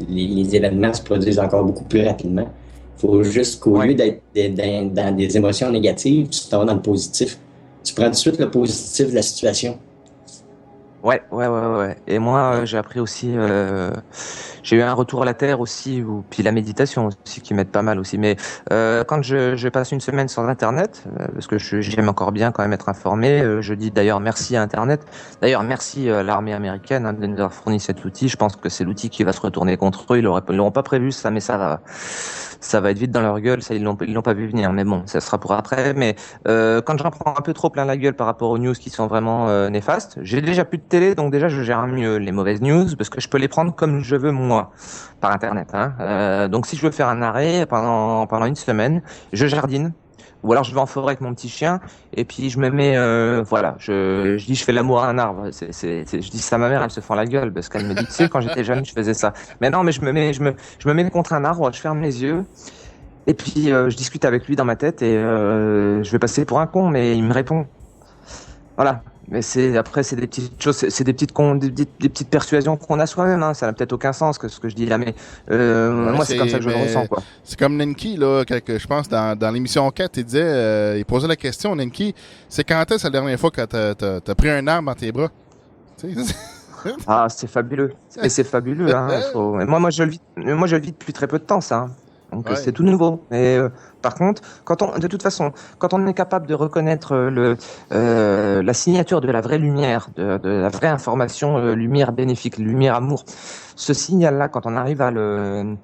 Les événements se produisent encore beaucoup plus rapidement. Il faut juste qu'au lieu d'être dans des émotions négatives, tu t'en vas dans le positif. Tu prends tout de suite le positif de la situation. Ouais. Et moi, j'ai appris aussi... j'ai eu un retour à la terre aussi, puis la méditation aussi qui m'aide pas mal aussi. Mais quand je passe une semaine sans Internet, parce que j'aime encore bien quand même être informé, je dis d'ailleurs merci à Internet. D'ailleurs, merci à l'armée américaine de nous avoir fourni cet outil. Je pense que c'est l'outil qui va se retourner contre eux. Ils l'auront pas prévu ça, mais ça va être vite dans leur gueule. Ça, ils l'ont pas vu venir. Mais bon, ça sera pour après. Mais quand j'en prends un peu trop plein la gueule par rapport aux news qui sont vraiment néfastes, j'ai déjà plus de télé, donc déjà je gère mieux les mauvaises news parce que je peux les prendre comme je veux moi par Internet. Donc si je veux faire un arrêt pendant une semaine, je jardine. Ou alors je vais en forêt avec mon petit chien et puis je me mets, je dis je fais l'amour à un arbre. Je dis ça à ma mère, elle se fend la gueule parce qu'elle me dit tu sais quand j'étais jeune je faisais ça. Mais non, mais je me mets contre un arbre, je ferme les yeux et puis je discute avec lui dans ma tête et je vais passer pour un con mais il me répond. Voilà. Mais après c'est des petites choses, c'est des petites persuasions qu'on a soi-même. Hein. Ça n'a peut-être aucun sens que ce que je dis là, mais moi c'est comme ça que je le ressens, quoi. C'est comme Nenki là, je pense dans l'émission 4, il disait, il posait la question, Nenki, c'est quand est-ce la dernière fois que t'as pris un arme dans tes bras? Ah, c'est fabuleux. Et c'est fabuleux. Hein. Moi je le vis depuis très peu de temps, ça. Hein. Donc c'est tout nouveau. Et par contre, de toute façon, quand on est capable de reconnaître la signature de la vraie lumière, de la vraie information, lumière bénéfique, lumière amour, ce signal-là, quand on arrive à le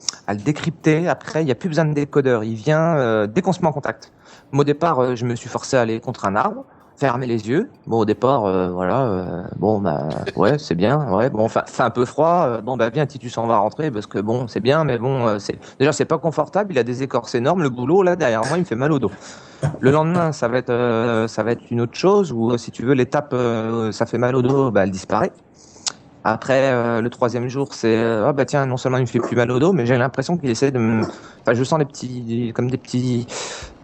décrypter, après, il n'y a plus besoin de décodeur. Il vient dès qu'on se met en contact. Moi, au départ, je me suis forcé à aller contre un arbre. Fermer les yeux. Bon, au départ, ouais, c'est bien. Ouais, bon, fait un peu froid. Viens, Titus, on va rentrer parce que bon, c'est bien, mais bon, c'est pas confortable. Il a des écorces énormes. Le boulot là derrière moi, il me fait mal au dos. Le lendemain, ça va être une autre chose. Ou si tu veux, l'étape, ça fait mal au dos, elle disparaît. Après, le troisième jour, c'est tiens, non seulement il me fait plus mal au dos, mais j'ai l'impression qu'il essaie de me. Enfin, je sens des petits.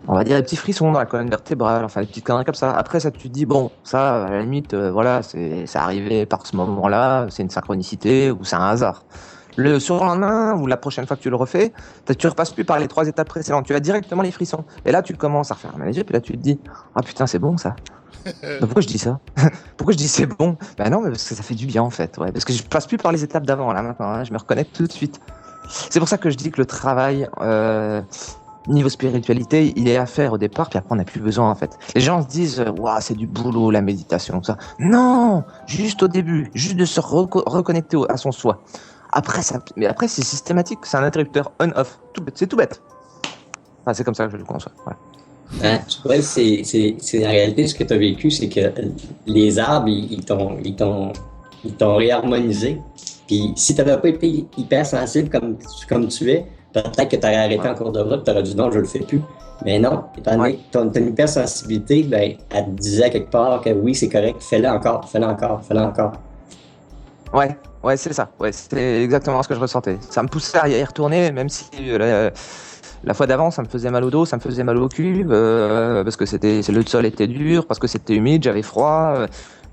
On va dire des petits frissons dans la colonne vertébrale, enfin des petites conneries comme ça. Après ça, tu te dis bon, ça à la limite, c'est arrivé par ce moment-là, c'est une synchronicité ou c'est un hasard. Le surlendemain ou la prochaine fois que tu le refais, tu repasses plus par les 3 étapes précédentes, tu as directement les frissons. Et là tu commences à refaire les yeux, puis là tu te dis ah putain c'est bon ça. Pourquoi je dis ça? Pourquoi je dis c'est bon? Non, mais parce que ça fait du bien en fait, ouais, parce que je passe plus par les étapes d'avant là maintenant, hein, je me reconnecte tout de suite. C'est pour ça que je dis que le travail niveau spiritualité, il est à faire au départ, puis après on n'a plus besoin en fait. Les gens se disent, c'est du boulot la méditation, ça. Non, juste au début, juste de se reconnecter à son soi. Après c'est systématique, c'est un interrupteur on/off, c'est tout bête. Enfin, c'est comme ça que je le conçois. Ouais. C'est en réalité ce que tu as vécu, c'est que les arbres ils t'ont réharmonisé. Puis si tu n'avais pas été hypersensible comme tu es, peut-être que tu aurais arrêté en cours de route, tu aurais dit non, je le fais plus. Mais non, étant donné que tu as une hypersensibilité, elle te disait quelque part que oui, c'est correct, fais-le encore. Ouais, c'est ça. Ouais, c'était exactement ce que je ressentais. Ça me poussait à y retourner, même si la fois d'avant, ça me faisait mal au dos, ça me faisait mal au cul, parce que le sol était dur, parce que c'était humide, j'avais froid.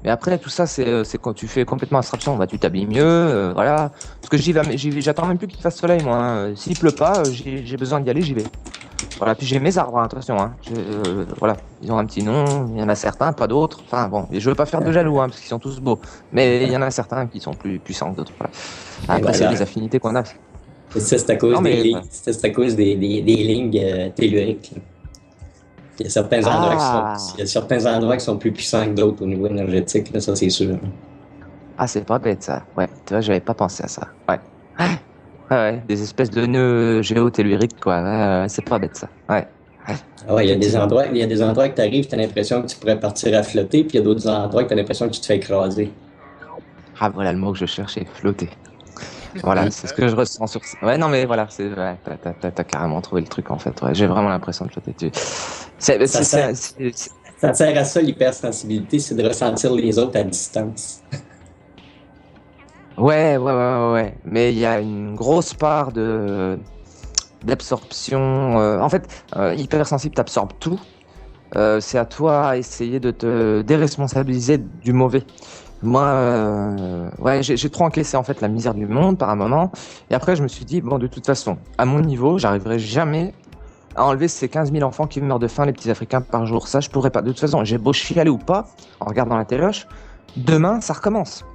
Mais après, tout ça, c'est quand tu fais complètement abstraction, tu t'habilles mieux, voilà. Parce que j'attends même plus qu'il fasse soleil, moi. Hein. S'il pleut pas, j'ai besoin d'y aller, j'y vais. Voilà, puis j'ai mes arbres, hein, attention. Hein. Voilà, ils ont un petit nom, il y en a certains, pas d'autres. Enfin bon, et je veux pas faire de jaloux, hein, parce qu'ils sont tous beaux. Mais il y en a certains qui sont plus puissants que d'autres. Voilà. Après, c'est les affinités qu'on a. C'est à cause des lignes telluriques. Il y a certains endroits qui sont plus puissants que d'autres au niveau énergétique, là, ça c'est sûr. Ah, c'est pas bête ça. Ouais, tu vois, j'avais pas pensé à ça. Ouais. Ouais, des espèces de nœuds géotelluriques, quoi. C'est pas bête ça. Ouais. Il y a des endroits que tu arrives, tu as l'impression que tu pourrais partir à flotter, puis il y a d'autres endroits que tu as l'impression que tu te fais écraser. Ah, voilà le mot que je cherchais, flotter. Voilà, c'est ce que je ressens sur ça. Ouais, non, mais voilà, t'as carrément trouvé le truc en fait. Ouais, j'ai vraiment l'impression de flotter. Ça sert à ça l'hypersensibilité, c'est de ressentir les autres à distance. Ouais. Mais il y a une grosse part d'absorption. En fait, hypersensible, t'absorbes tout. C'est à toi d'essayer de te déresponsabiliser du mauvais. Moi, j'ai trop encaissé en fait la misère du monde par un moment. Et après, je me suis dit, bon, de toute façon, à mon niveau, j'arriverai jamais à enlever ces 15 000 enfants qui meurent de faim, les petits Africains, par jour. Ça, je pourrais pas. De toute façon, j'ai beau chialer ou pas, en regardant la téloche, demain, ça recommence.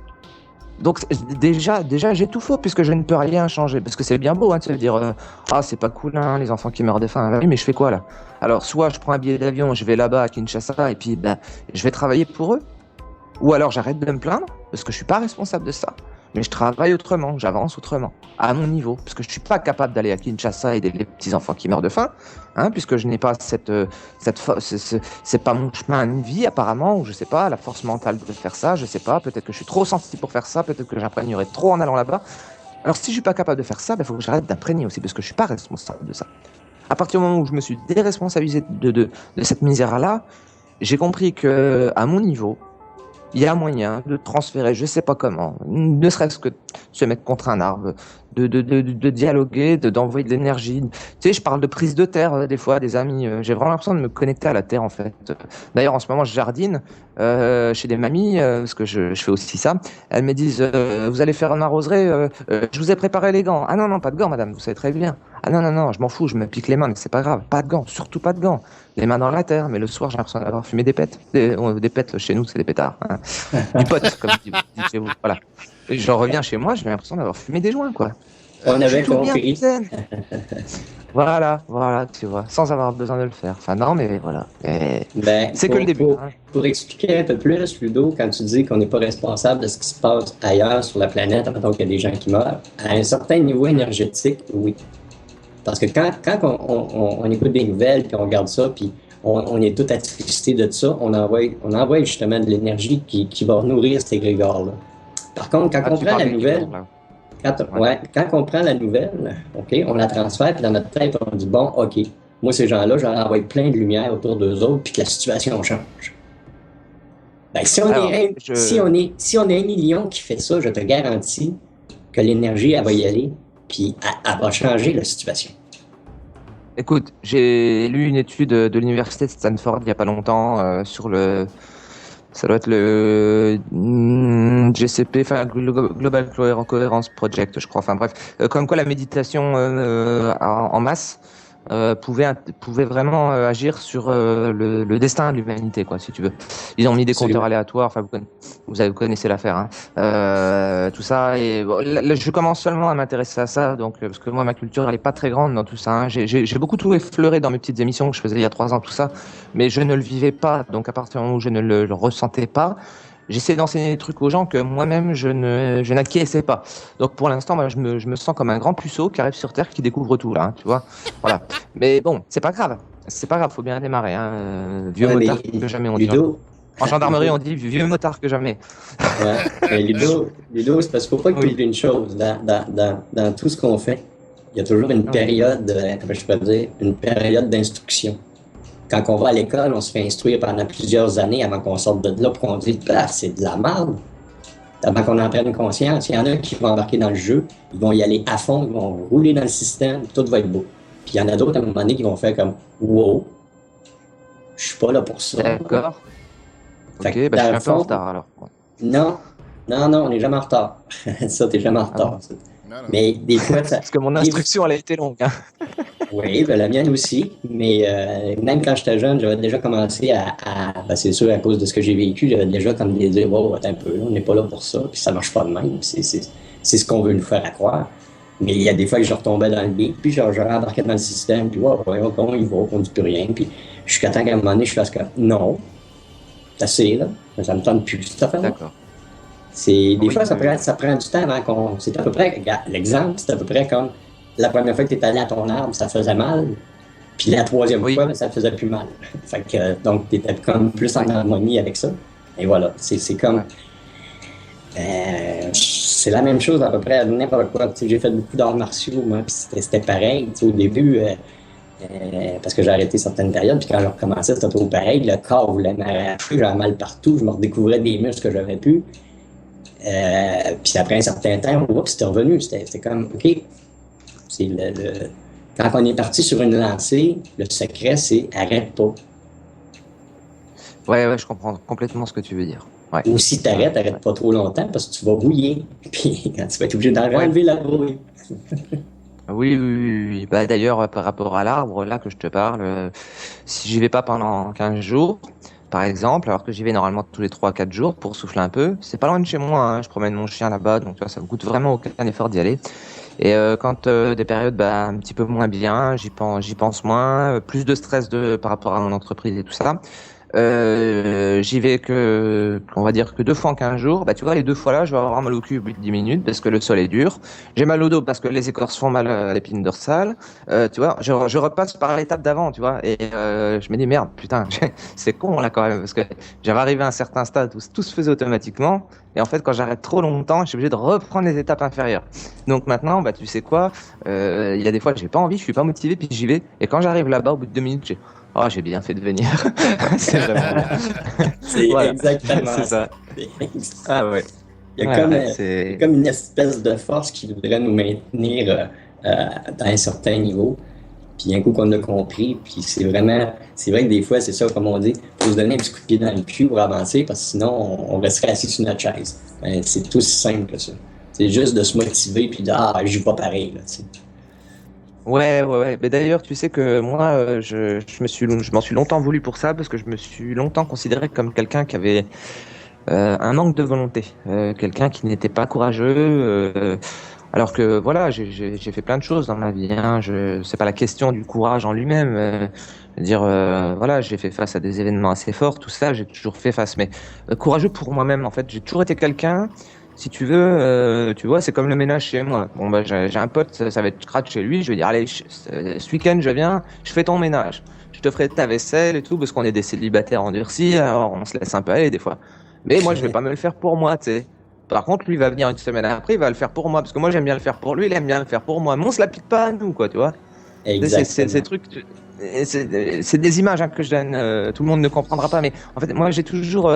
Donc, déjà, j'ai tout faux puisque je ne peux rien changer. Parce que c'est bien beau, hein, de se dire, c'est pas cool, hein, les enfants qui meurent de faim. Oui, mais je fais quoi là? Alors, soit je prends un billet d'avion, je vais là-bas à Kinshasa et puis, je vais travailler pour eux. Ou alors j'arrête de me plaindre, parce que je suis pas responsable de ça. Mais je travaille autrement, j'avance autrement, à mon niveau. Parce que je suis pas capable d'aller à Kinshasa aider les petits enfants qui meurent de faim, hein, puisque je n'ai pas c'est pas mon chemin de vie apparemment, ou je sais pas, la force mentale de faire ça, je sais pas, peut-être que je suis trop sensible pour faire ça, peut-être que j'imprégnerai trop en allant là-bas. Alors si je suis pas capable de faire ça, faut que j'arrête d'imprégner aussi, parce que je suis pas responsable de ça. À partir du moment où je me suis déresponsabilisé de cette misère-là, j'ai compris que, à mon niveau, il y a moyen de transférer, je sais pas comment, ne serait-ce que se mettre contre un arbre, de dialoguer, d'envoyer de l'énergie. Tu sais, je parle de prise de terre des fois, des amis. J'ai vraiment l'impression de me connecter à la terre en fait. D'ailleurs, en ce moment, je jardine chez des mamies, parce que je fais aussi ça. Elles me disent, vous allez faire un arroseraie, je vous ai préparé les gants. Ah non, non, pas de gants, madame, vous savez très bien. Ah non, non, non, je m'en fous, je me pique les mains, mais c'est pas grave. Pas de gants, surtout pas de gants. Les mains dans la terre, mais le soir, j'ai l'impression d'avoir fumé des pètes. Des pètes, chez nous, c'est des pétards. Hein. Du pot, comme dit chez vous. Voilà. Et je reviens chez moi, j'ai l'impression d'avoir fumé des joints, quoi. On avait compris. Voilà, tu vois, sans avoir besoin de le faire. Enfin, non, mais voilà. C'est que le début. Pour expliquer un peu plus, Ludo, quand tu dis qu'on n'est pas responsable de ce qui se passe ailleurs sur la planète, donc il y a des gens qui meurent, à un certain niveau énergétique, oui. Parce que quand on écoute des nouvelles, puis on regarde ça, puis on est tout attristé de ça, on envoie justement de l'énergie qui va nourrir ces égrégores-là. Par contre, quand on prend la nouvelle... Quand on prend la nouvelle, OK, on la transfère, puis dans notre tête, on dit, bon, OK, moi, ces gens-là, je leur envoie plein de lumière autour d'eux autres, puis que la situation change. Ben, si on est 1 million qui fait ça, je te garantis que l'énergie, elle va y aller, puis elle va changer la situation. Écoute, j'ai lu une étude de l'université de Stanford il n'y a pas longtemps sur ça doit être le GCP, enfin Global Coherence Project, je crois. Enfin bref, comme quoi la méditation en masse pouvait vraiment agir sur le destin de l'humanité, quoi, si tu veux. Ils ont mis des compteurs aléatoires. Enfin, vous connaissez l'affaire, hein. Tout ça. Et bon, là, je commence seulement à m'intéresser à ça, donc parce que moi, ma culture, elle est pas très grande dans tout ça. Hein. J'ai beaucoup tout effleuré dans mes petites émissions que je faisais il y a 3 ans, tout ça, mais je ne le vivais pas. Donc à partir du moment où je ne le ressentais pas, j'essaie d'enseigner des trucs aux gens que moi-même je n'acquiesçais pas. Donc pour l'instant, moi, je me sens comme un grand puceau qui arrive sur Terre, qui découvre tout là, hein, tu vois. Voilà. Mais bon, c'est pas grave. C'est pas grave, faut bien démarrer. Hein. Vieux motard que jamais, on dit. En gendarmerie, on dit vieux motard que jamais. Ouais. Ludo, c'est parce qu'il ne faut pas oublier une chose. Dans tout ce qu'on fait, il y a toujours une période, comment je peux dire, une période d'instruction. Quand on va à l'école, on se fait instruire pendant plusieurs années avant qu'on sorte de là pour qu'on dise « c'est de la merde ». Avant qu'on en prenne conscience, il y en a qui vont embarquer dans le jeu, ils vont y aller à fond, ils vont rouler dans le système, tout va être beau. Puis il y en a d'autres à un moment donné qui vont faire comme « wow, je suis pas là pour ça ». D'accord. Ok, je suis un peu en retard alors. Non, on n'est jamais en retard. Ça, t'es jamais en retard. Non. Mais des fois... Parce que mon instruction, elle a été longue. Hein. Oui, la mienne aussi. Mais même quand j'étais jeune, j'avais déjà commencé à c'est sûr, à cause de ce que j'ai vécu, j'avais déjà comme des dire, wow, attends un peu, on n'est pas là pour ça, puis ça marche pas de même. C'est ce qu'on veut nous faire croire. Mais il y a des fois que je retombais dans le beat, puis je rembarquais dans le système, puis wow, on y va, on ne dit plus rien. Puis jusqu'à temps qu'à un moment donné, je fasse comme, non, c'est assez, là, ça me tente plus, cette affaire-là. D'accord. Des fois, ça prend du temps avant qu'on... C'est à peu près... Regarde, l'exemple, c'est à peu près comme la première fois que tu es allé à ton arbre, ça faisait mal. Puis la troisième fois, ça faisait plus mal. Fait que, donc, tu étais comme plus en harmonie avec ça. Et voilà, c'est comme... c'est la même chose à peu près à n'importe quoi. J'ai fait beaucoup d'arts martiaux, moi, puis c'était pareil. Au début, parce que j'ai arrêté certaines périodes, puis quand je recommençais, c'était trop pareil. Le corps voulait m'arracher, j'avais mal partout, je me redécouvrais des muscles que j'avais plus. Puis après un certain temps, c'était revenu. C'était comme, OK, c'est quand on est parti sur une lancée, le secret, c'est arrête pas. Ouais, je comprends complètement ce que tu veux dire. Ouais. Ou si t'arrêtes, arrête pas trop longtemps parce que tu vas brouiller. Puis quand tu vas être obligé d'enlever la brouille. Oui. Bah, d'ailleurs, par rapport à l'arbre, là que je te parle, si j'y vais pas pendant 15 jours, par exemple, alors que j'y vais normalement tous les 3-4 jours pour souffler un peu. C'est pas loin de chez moi, hein. Je promène mon chien là-bas, donc tu vois, ça me coûte vraiment aucun effort d'y aller. Et quand des périodes un petit peu moins bien, j'y pense moins, plus de stress par rapport à mon entreprise et tout ça. J'y vais on va dire que 2 fois en 15 jours. Bah, tu vois, les 2 fois là, je vais avoir mal au cul au bout de 10 minutes parce que le sol est dur. J'ai mal au dos parce que les écorces font mal à l'épine dorsale. Tu vois, je repasse par l'étape d'avant, tu vois. Et je me dis, merde, putain, c'est con là quand même parce que j'avais arrivé à un certain stade où tout se faisait automatiquement. Et en fait, quand j'arrête trop longtemps, je suis obligé de reprendre les étapes inférieures. Donc maintenant, bah, tu sais quoi, il y a des fois que j'ai pas envie, je suis pas motivé, puis j'y vais. Et quand j'arrive là-bas, au bout de 2 minutes, j'ai bien fait de venir. C'est vraiment bien. C'est voilà. Exactement c'est ça. Ah ouais. Il y a comme une espèce de force qui voudrait nous maintenir dans un certain niveau. Puis un coup qu'on a compris, puis c'est vrai que des fois, c'est ça, comme on dit, il faut se donner un petit coup de pied dans le cul pour avancer, parce que sinon, on resterait assis sur notre chaise. Ben, c'est aussi simple que ça. C'est juste de se motiver, puis j'y vais pareil, là, tu sais. Ouais. Mais d'ailleurs, tu sais que moi, je m'en suis longtemps voulu pour ça, parce que je me suis longtemps considéré comme quelqu'un qui avait un manque de volonté, quelqu'un qui n'était pas courageux. Alors que voilà, j'ai fait plein de choses dans ma vie. Hein. C'est pas la question du courage en lui-même. Voilà, j'ai fait face à des événements assez forts, tout ça, j'ai toujours fait face. Mais courageux pour moi-même, en fait, j'ai toujours été quelqu'un. Si tu veux, tu vois, c'est comme le ménage chez moi. Bon, bah, j'ai un pote, ça va être crade chez lui. Je vais dire, allez, ce week-end, je viens, je fais ton ménage. Je te ferai ta vaisselle et tout, parce qu'on est des célibataires endurcis, alors on se laisse un peu aller des fois. Mais moi, je vais pas me le faire pour moi, tu sais. Par contre, lui va venir une semaine après, il va le faire pour moi, parce que moi j'aime bien le faire pour lui, il aime bien le faire pour moi. Mais on se l'applique pas à nous, quoi, tu vois. C'est ces trucs, c'est des images hein, que je donne. Tout le monde ne comprendra pas, mais en fait, moi j'ai toujours,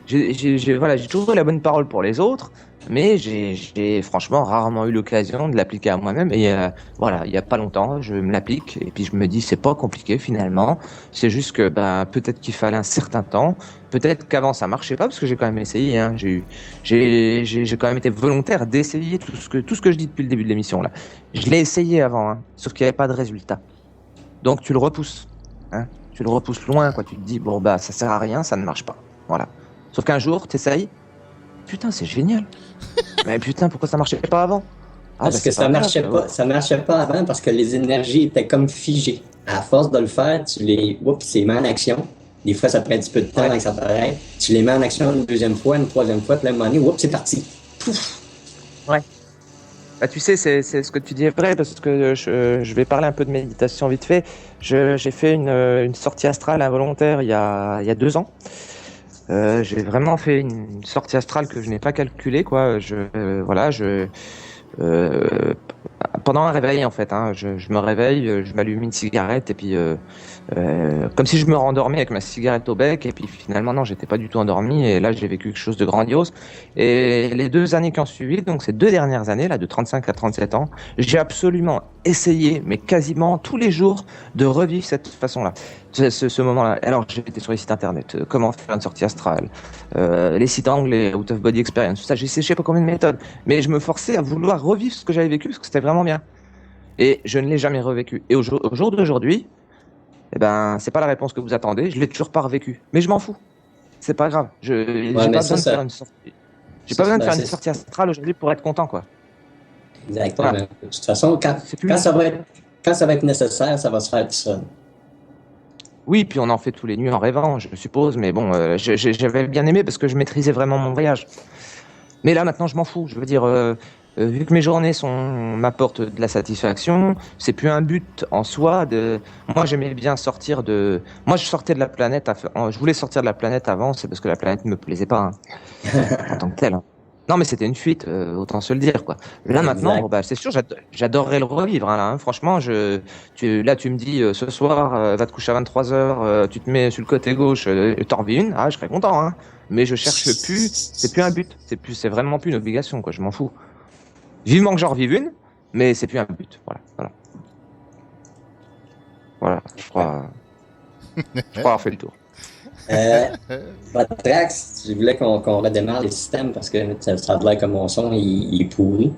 j'ai toujours eu la bonne parole pour les autres, mais j'ai franchement rarement eu l'occasion de l'appliquer à moi-même. Et voilà, il y a pas longtemps, je me l'applique et puis je me dis c'est pas compliqué finalement. C'est juste que peut-être qu'il fallait un certain temps, peut-être qu'avant ça marchait pas parce que j'ai quand même essayé. Hein, j'ai quand même été volontaire d'essayer tout ce que je dis depuis le début de l'émission là. Je l'ai essayé avant, hein, sauf qu'il n'y avait pas de résultat. Donc tu le repousses, hein, tu le repousses loin quoi. Tu te dis bon ça sert à rien, ça ne marche pas. Voilà. Sauf qu'un jour, t'essayes. Putain, c'est génial. Mais putain, pourquoi ça marchait pas avant? Parce que ça marchait pas avant parce que les énergies étaient comme figées. À force de le faire, tu les mets en action. Des fois, ça prend un petit peu de temps avant que ça paraisse. Tu les mets en action une deuxième fois, une troisième fois, puis à un moment donné, c'est parti. Pouf! Ouais. Bah, tu sais, c'est ce que tu dis est vrai, parce que je vais parler un peu de méditation vite fait. J'ai fait une sortie astrale involontaire il y a 2 ans. J'ai vraiment fait une sortie astrale que je n'ai pas calculée, quoi. Pendant un réveil, en fait, hein, je me réveille, je m'allume une cigarette et puis comme si je me rendormais avec ma cigarette au bec et puis finalement non, j'étais pas du tout endormi et là j'ai vécu quelque chose de grandiose. Et les 2 années qui ont suivi, donc ces 2 dernières années là, de 35 à 37 ans, j'ai absolument essayé, mais quasiment tous les jours, de revivre cette façon-là, ce moment-là. Alors j'étais sur les sites internet, comment faire une sortie astrale, les sites anglais, out of body experience, tout ça. J'ai essayé je sais pas combien de méthodes, mais je me forçais à vouloir revivre ce que j'avais vécu parce que c'était vraiment bien. Et je ne l'ai jamais revécu. Et au jour d'aujourd'hui, eh ben, c'est pas la réponse que vous attendez. Je l'ai toujours pas revécu. Mais je m'en fous. C'est pas grave. J'ai pas besoin de faire une sortie. J'ai pas besoin de faire une sortie astrale aujourd'hui pour être content, quoi. Exactement. Voilà. De toute façon, quand ça va être nécessaire, ça va se faire tout seul. Oui, puis on en fait tous les nuits en rêvant, je suppose. Mais bon, j'avais bien aimé parce que je maîtrisais vraiment mon voyage. Mais là, maintenant, je m'en fous. Je veux dire, vu que mes journées m'apportent de la satisfaction, c'est plus un but en soi. Moi, j'aimais bien sortir de. Moi, je sortais de la planète. Je voulais sortir de la planète avant, c'est parce que la planète ne me plaisait pas hein, en tant que telle. Hein. Non, mais c'était une fuite, autant se le dire, quoi. Là, maintenant, c'est sûr, j'adorerais le revivre. Hein, là, hein. Franchement, là, tu me dis, ce soir, va te coucher à 23h, tu te mets sur le côté gauche, t'en revis une. Ah, je serais content, hein. Mais je cherche plus. C'est plus un but. C'est vraiment plus une obligation, quoi. Je m'en fous. Vivement que j'en revive une, mais c'est plus un but. Voilà, je crois avoir fait le tour. Trax, je voulais qu'on redémarre les systèmes parce que ça a l'air comme mon son, il est pourri.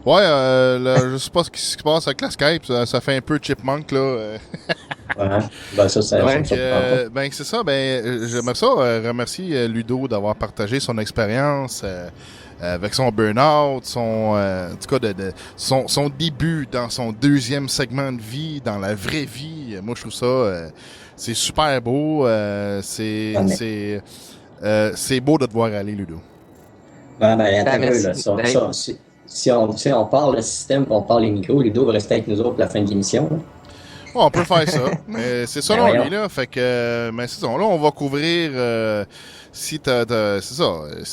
Ouais, je sais pas ce qui se passe avec la Skype, ça fait un peu chipmunk, là. Ouais, ça c'est ça, j'aimerais ça remercier Ludo d'avoir partagé son expérience avec son burn-out, en tout cas, son début dans son 2e segment de vie, dans la vraie vie. Moi, je trouve ça, c'est super beau. C'est beau de te voir aller, Ludo. Si on parle le système, on parle les micros, Ludo va rester avec nous autres pour la fin de l'émission. Là. On peut faire ça. Mais c'est ça, lui, là. Fait que, mais c'est ça. Là, on va couvrir. Si t'as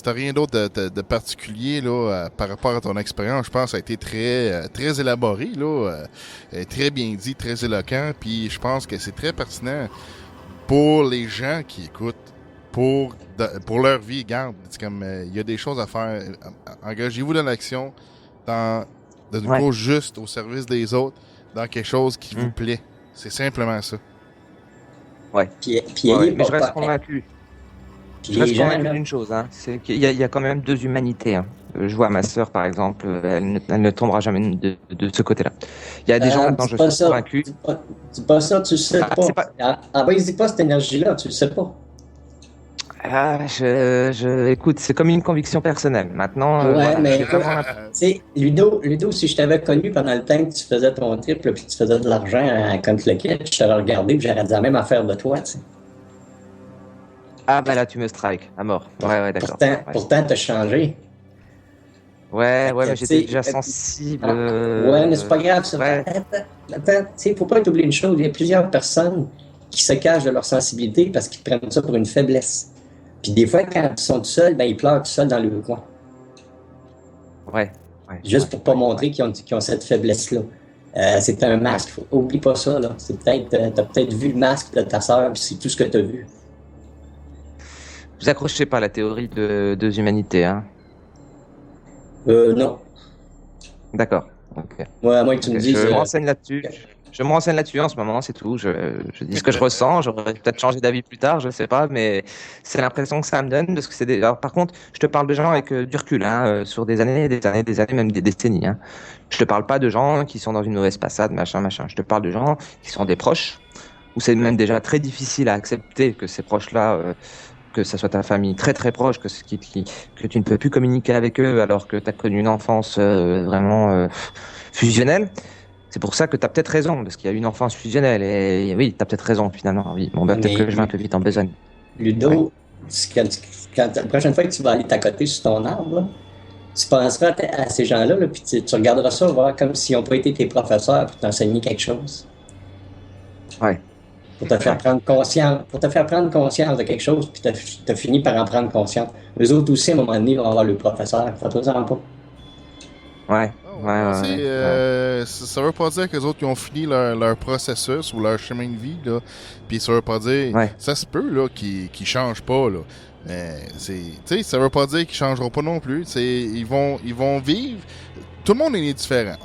rien d'autre de particulier là, par rapport à ton expérience, je pense que ça a été très élaboré, là, très bien dit, très éloquent. Puis je pense que c'est très pertinent pour les gens qui écoutent pour leur vie. Garde, c'est comme il y a des choses à faire. Engagez-vous dans l'action, dans une cause juste au service des autres, dans quelque chose qui vous plaît. C'est simplement ça. Ouais. Mais je reste convaincu. Je reste convaincu d'une chose, hein, c'est qu'il y a quand même deux humanités. Hein. Je vois ma sœur, par exemple, elle ne tombera jamais de ce côté-là. Il y a des gens maintenant, je suis convaincu. Dis pas ça, tu le sais pas. Dis pas cette énergie-là, tu le sais pas. Écoute, c'est comme une conviction personnelle. Maintenant, mais Ludo, si je t'avais connu pendant le temps que tu faisais ton triple puis tu faisais de l'argent à Conflict, je t'aurais regardé et j'aurais dit la même affaire de toi, tu sais. Ah, ben là, tu me strikes, à mort. Ouais, d'accord. Pourtant, t'as changé. Ouais, mais j'étais déjà sensible. Ouais, mais c'est pas grave, ça. Ouais. Attends, tu sais, faut pas oublier une chose. Il y a plusieurs personnes qui se cachent de leur sensibilité parce qu'ils prennent ça pour une faiblesse. Puis des fois, quand ils sont tout seuls, ils pleurent tout seuls dans le coin. Ouais. Juste pour pas montrer qu'ils ont cette faiblesse-là. C'est un masque. Oublie pas ça, là. T'as peut-être vu le masque de ta sœur, puis c'est tout ce que t'as vu. Vous accrochez pas à la théorie de deux humanités, hein? Non. D'accord. Ok. Ouais, à moins que tu me dises. Je me renseigne là-dessus. Je me renseigne là-dessus en ce moment, c'est tout. Je dis ce que je ressens. J'aurais peut-être changé d'avis plus tard, je sais pas, mais c'est l'impression que ça me donne parce que c'est Alors, par contre, je te parle de gens avec du recul, hein, sur des années, même des décennies. Hein. Je te parle pas de gens qui sont dans une mauvaise passade, machin. Je te parle de gens qui sont des proches où c'est même déjà très difficile à accepter que ces proches-là. Que ça soit ta famille très très proche, que tu ne peux plus communiquer avec eux alors que tu as connu une enfance vraiment fusionnelle. C'est pour ça que tu as peut-être raison, parce qu'il y a une enfance fusionnelle. Et oui, tu as peut-être raison finalement. Oui. Bon, peut-être que je vais un peu vite en besogne. Ludo, quand la prochaine fois que tu vas aller t'accoter sur ton arbre, là, tu penseras à ces gens-là, là, puis tu regarderas ça, voir comme s'ils n'ont pas été tes professeurs pour t'enseigner quelque chose. Ouais. Pour te faire prendre conscience de quelque chose, puis t'as fini par en prendre conscience. Les autres aussi, à un moment donné, vont avoir le professeur. Fais-toi-en pas. Ouais. Ça veut pas dire que les autres ils ont fini leur processus ou leur chemin de vie, là. Puis ça veut pas dire... Ça se peut, là, qu'ils changent pas, là. Mais, ça veut pas dire qu'ils changeront pas non plus. Ils vont vivre... Tout le monde est différent.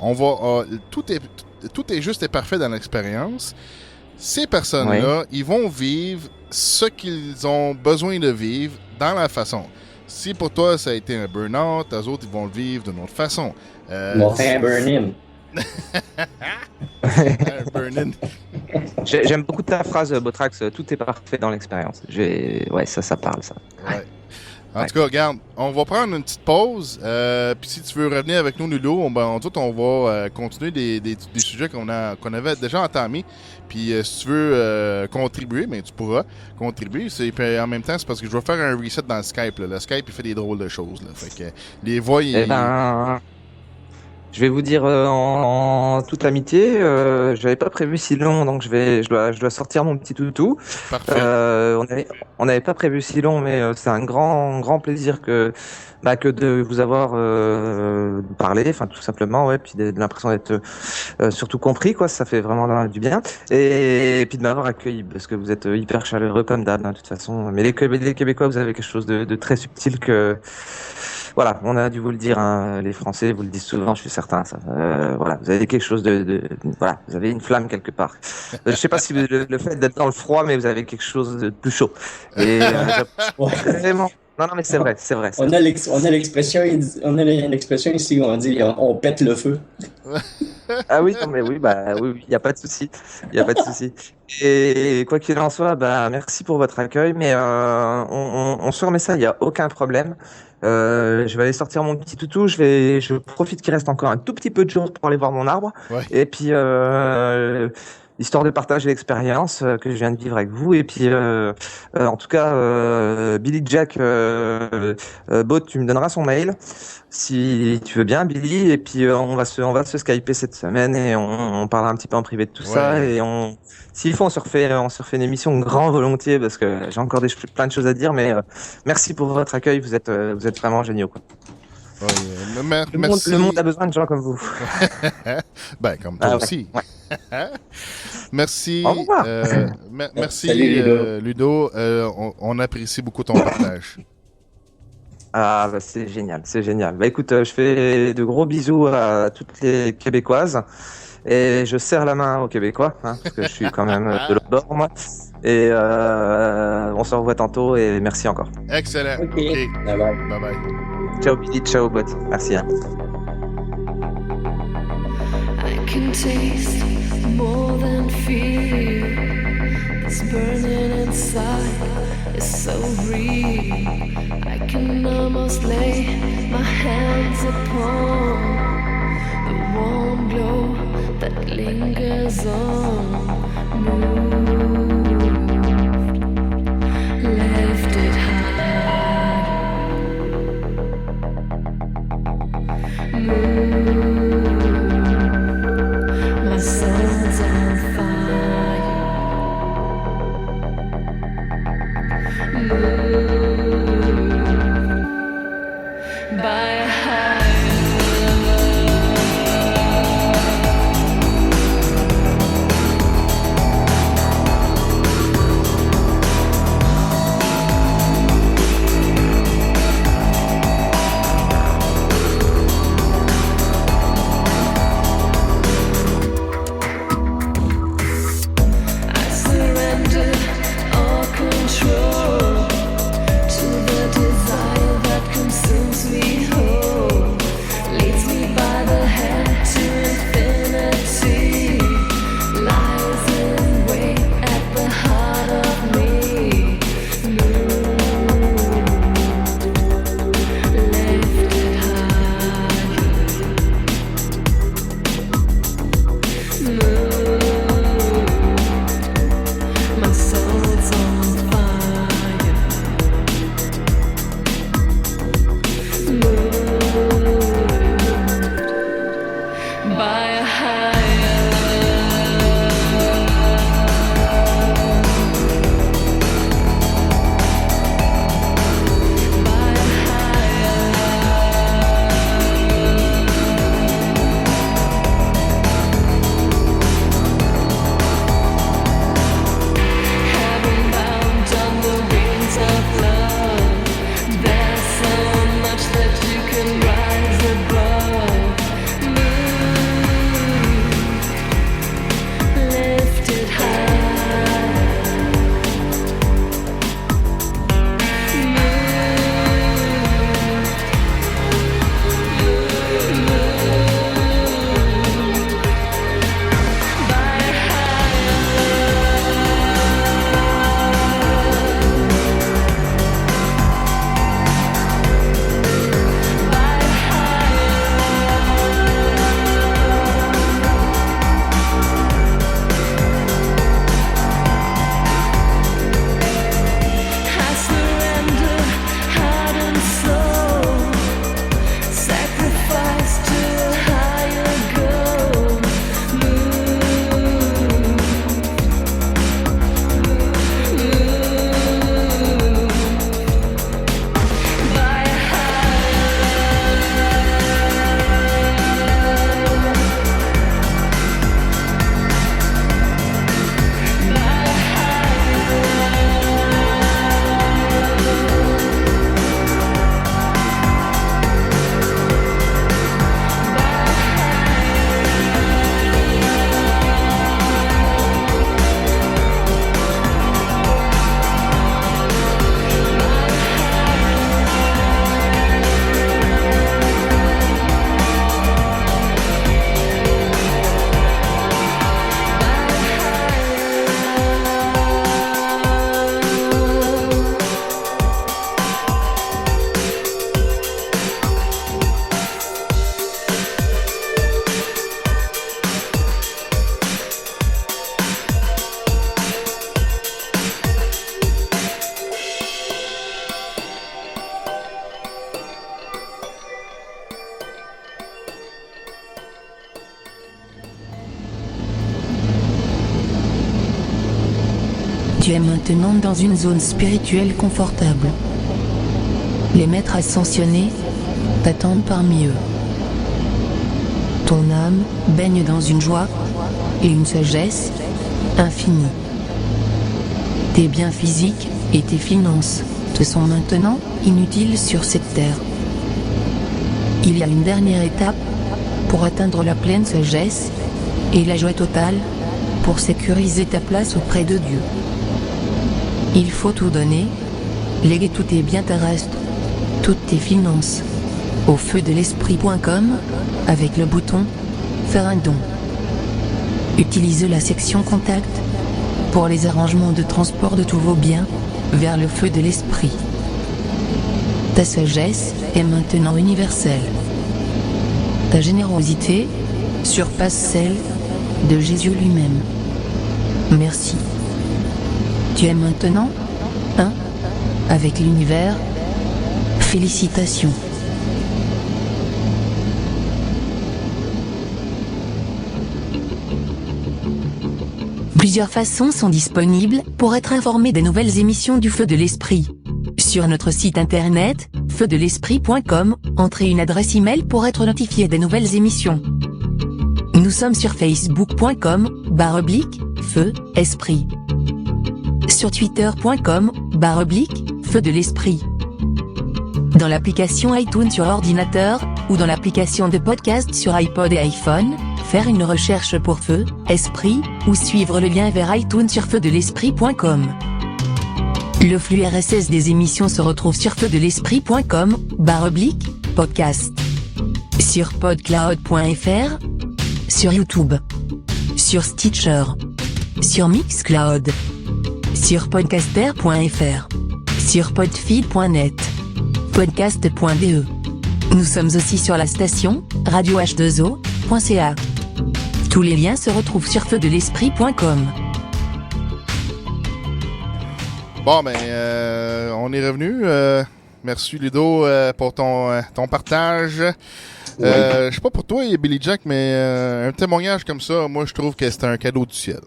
Tout est juste et parfait dans l'expérience. Ces personnes-là, ils vont vivre ce qu'ils ont besoin de vivre dans la façon. Si pour toi, ça a été un burn-out, les autres, ils vont le vivre d'une autre façon. Ils vont faire un burn-in. Un burn-in. J'aime beaucoup ta phrase, Botrax, tout est parfait dans l'expérience. Ouais, ça parle, ça. Ouais. En tout cas, regarde, on va prendre une petite pause. Puis si tu veux revenir avec nous, Ludo, on va continuer des sujets qu'on avait déjà entamés. Puis si tu veux contribuer, ben, tu pourras contribuer. Puis, en même temps, c'est parce que je vais faire un reset dans le Skype. Là. Le Skype, il fait des drôles de choses. Là. Fait que les voix, je vais vous dire en toute amitié, je n'avais pas prévu si long, donc je dois sortir mon petit toutou. Parfait. On n'avait pas prévu si long, mais c'est un grand plaisir que de vous avoir parlé, enfin tout simplement, ouais, puis de l'impression d'être surtout compris, quoi. Ça fait vraiment du bien, et puis de m'avoir accueilli parce que vous êtes hyper chaleureux comme d'hab, hein, de toute façon. Mais les Québécois, vous avez quelque chose de très subtil que voilà, on a dû vous le dire, hein, les Français vous le disent souvent, je suis certain. Ça. Voilà, vous avez quelque chose voilà, vous avez une flamme quelque part. Je sais pas si le fait d'être dans le froid, mais vous avez quelque chose de plus chaud. Et vraiment. Non, mais c'est vrai. On a l'expression ici où on dit on pète le feu. Ah oui, non, mais oui, il n'y a pas de souci. Et quoi qu'il en soit, merci pour votre accueil, mais on se remet ça, il n'y a aucun problème. Je vais aller sortir mon petit toutou, je profite qu'il reste encore un tout petit peu de jours pour aller voir mon arbre. Ouais. Et puis, histoire de partager l'expérience que je viens de vivre avec vous. Et puis, en tout cas, Billy Jack, Bot, tu me donneras son mail si tu veux bien, Billy. Et puis, on va se skyper cette semaine et on parlera un petit peu en privé de tout ça. Et s'il faut, on se refait une émission grand volontiers parce que j'ai encore plein de choses à dire. Mais merci pour votre accueil. Vous êtes vraiment géniaux, quoi. Ouais, le monde a besoin de gens comme vous. Comme toi aussi. Ouais. Merci. Au revoir. Merci, Salut, Ludo. On apprécie beaucoup ton partage. Ah, bah, c'est génial, c'est génial. Bah écoute, je fais de gros bisous à toutes les Québécoises et je serre la main aux Québécois, hein, parce que je suis quand même de l'autre bord, moi. Et on se revoit tantôt et merci encore. Excellent. OK. OK. Bye bye. Bye-bye. Ciao Billy, ciao Bot. Merci. Hein. I can taste more than fear. This burning inside is so real. I can almost lay my hands upon the warm glow that lingers on. Moved, lifted high. Moved. My soul's on fire. Moved by a Tu es maintenant dans une zone spirituelle confortable. Les maîtres ascensionnés t'attendent parmi eux. Ton âme baigne dans une joie et une sagesse infinie. Tes biens physiques et tes finances te sont maintenant inutiles sur cette terre. Il y a une dernière étape pour atteindre la pleine sagesse et la joie totale pour sécuriser ta place auprès de Dieu. Il faut tout donner, léguer tous tes biens terrestres, toutes tes finances, au feudelesprit.com avec le bouton « Faire un don ». Utilisez la section « Contact » pour les arrangements de transport de tous vos biens vers le feu de l'esprit. Ta sagesse est maintenant universelle. Ta générosité surpasse celle de Jésus lui-même. Merci. Tu es maintenant un avec l'univers. Félicitations. Plusieurs façons sont disponibles pour être informé des nouvelles émissions du Feu de l'Esprit. Sur notre site internet, feudelesprit.com, entrez une adresse email pour être notifié des nouvelles émissions. Nous sommes sur facebook.com/feu esprit. Sur twitter.com/feu de l'esprit. Dans l'application iTunes sur ordinateur, ou dans l'application de podcast sur iPod et iPhone, faire une recherche pour Feu, Esprit, ou suivre le lien vers iTunes sur feudelesprit.com. Le flux RSS des émissions se retrouve sur feudelesprit.com/podcast. Sur podcloud.fr, sur YouTube, sur Stitcher, sur Mixcloud, sur podcaster.fr, sur podfeed.net, podcast.de. Nous sommes aussi sur la station radioh2o.ca. Tous les liens se retrouvent sur feudelesprit.com. Bon, ben, on est revenu. Merci, Ludo, pour ton partage. Je sais pas pour toi, Billy Jack, mais un témoignage comme ça, moi, je trouve que c'est un cadeau du ciel.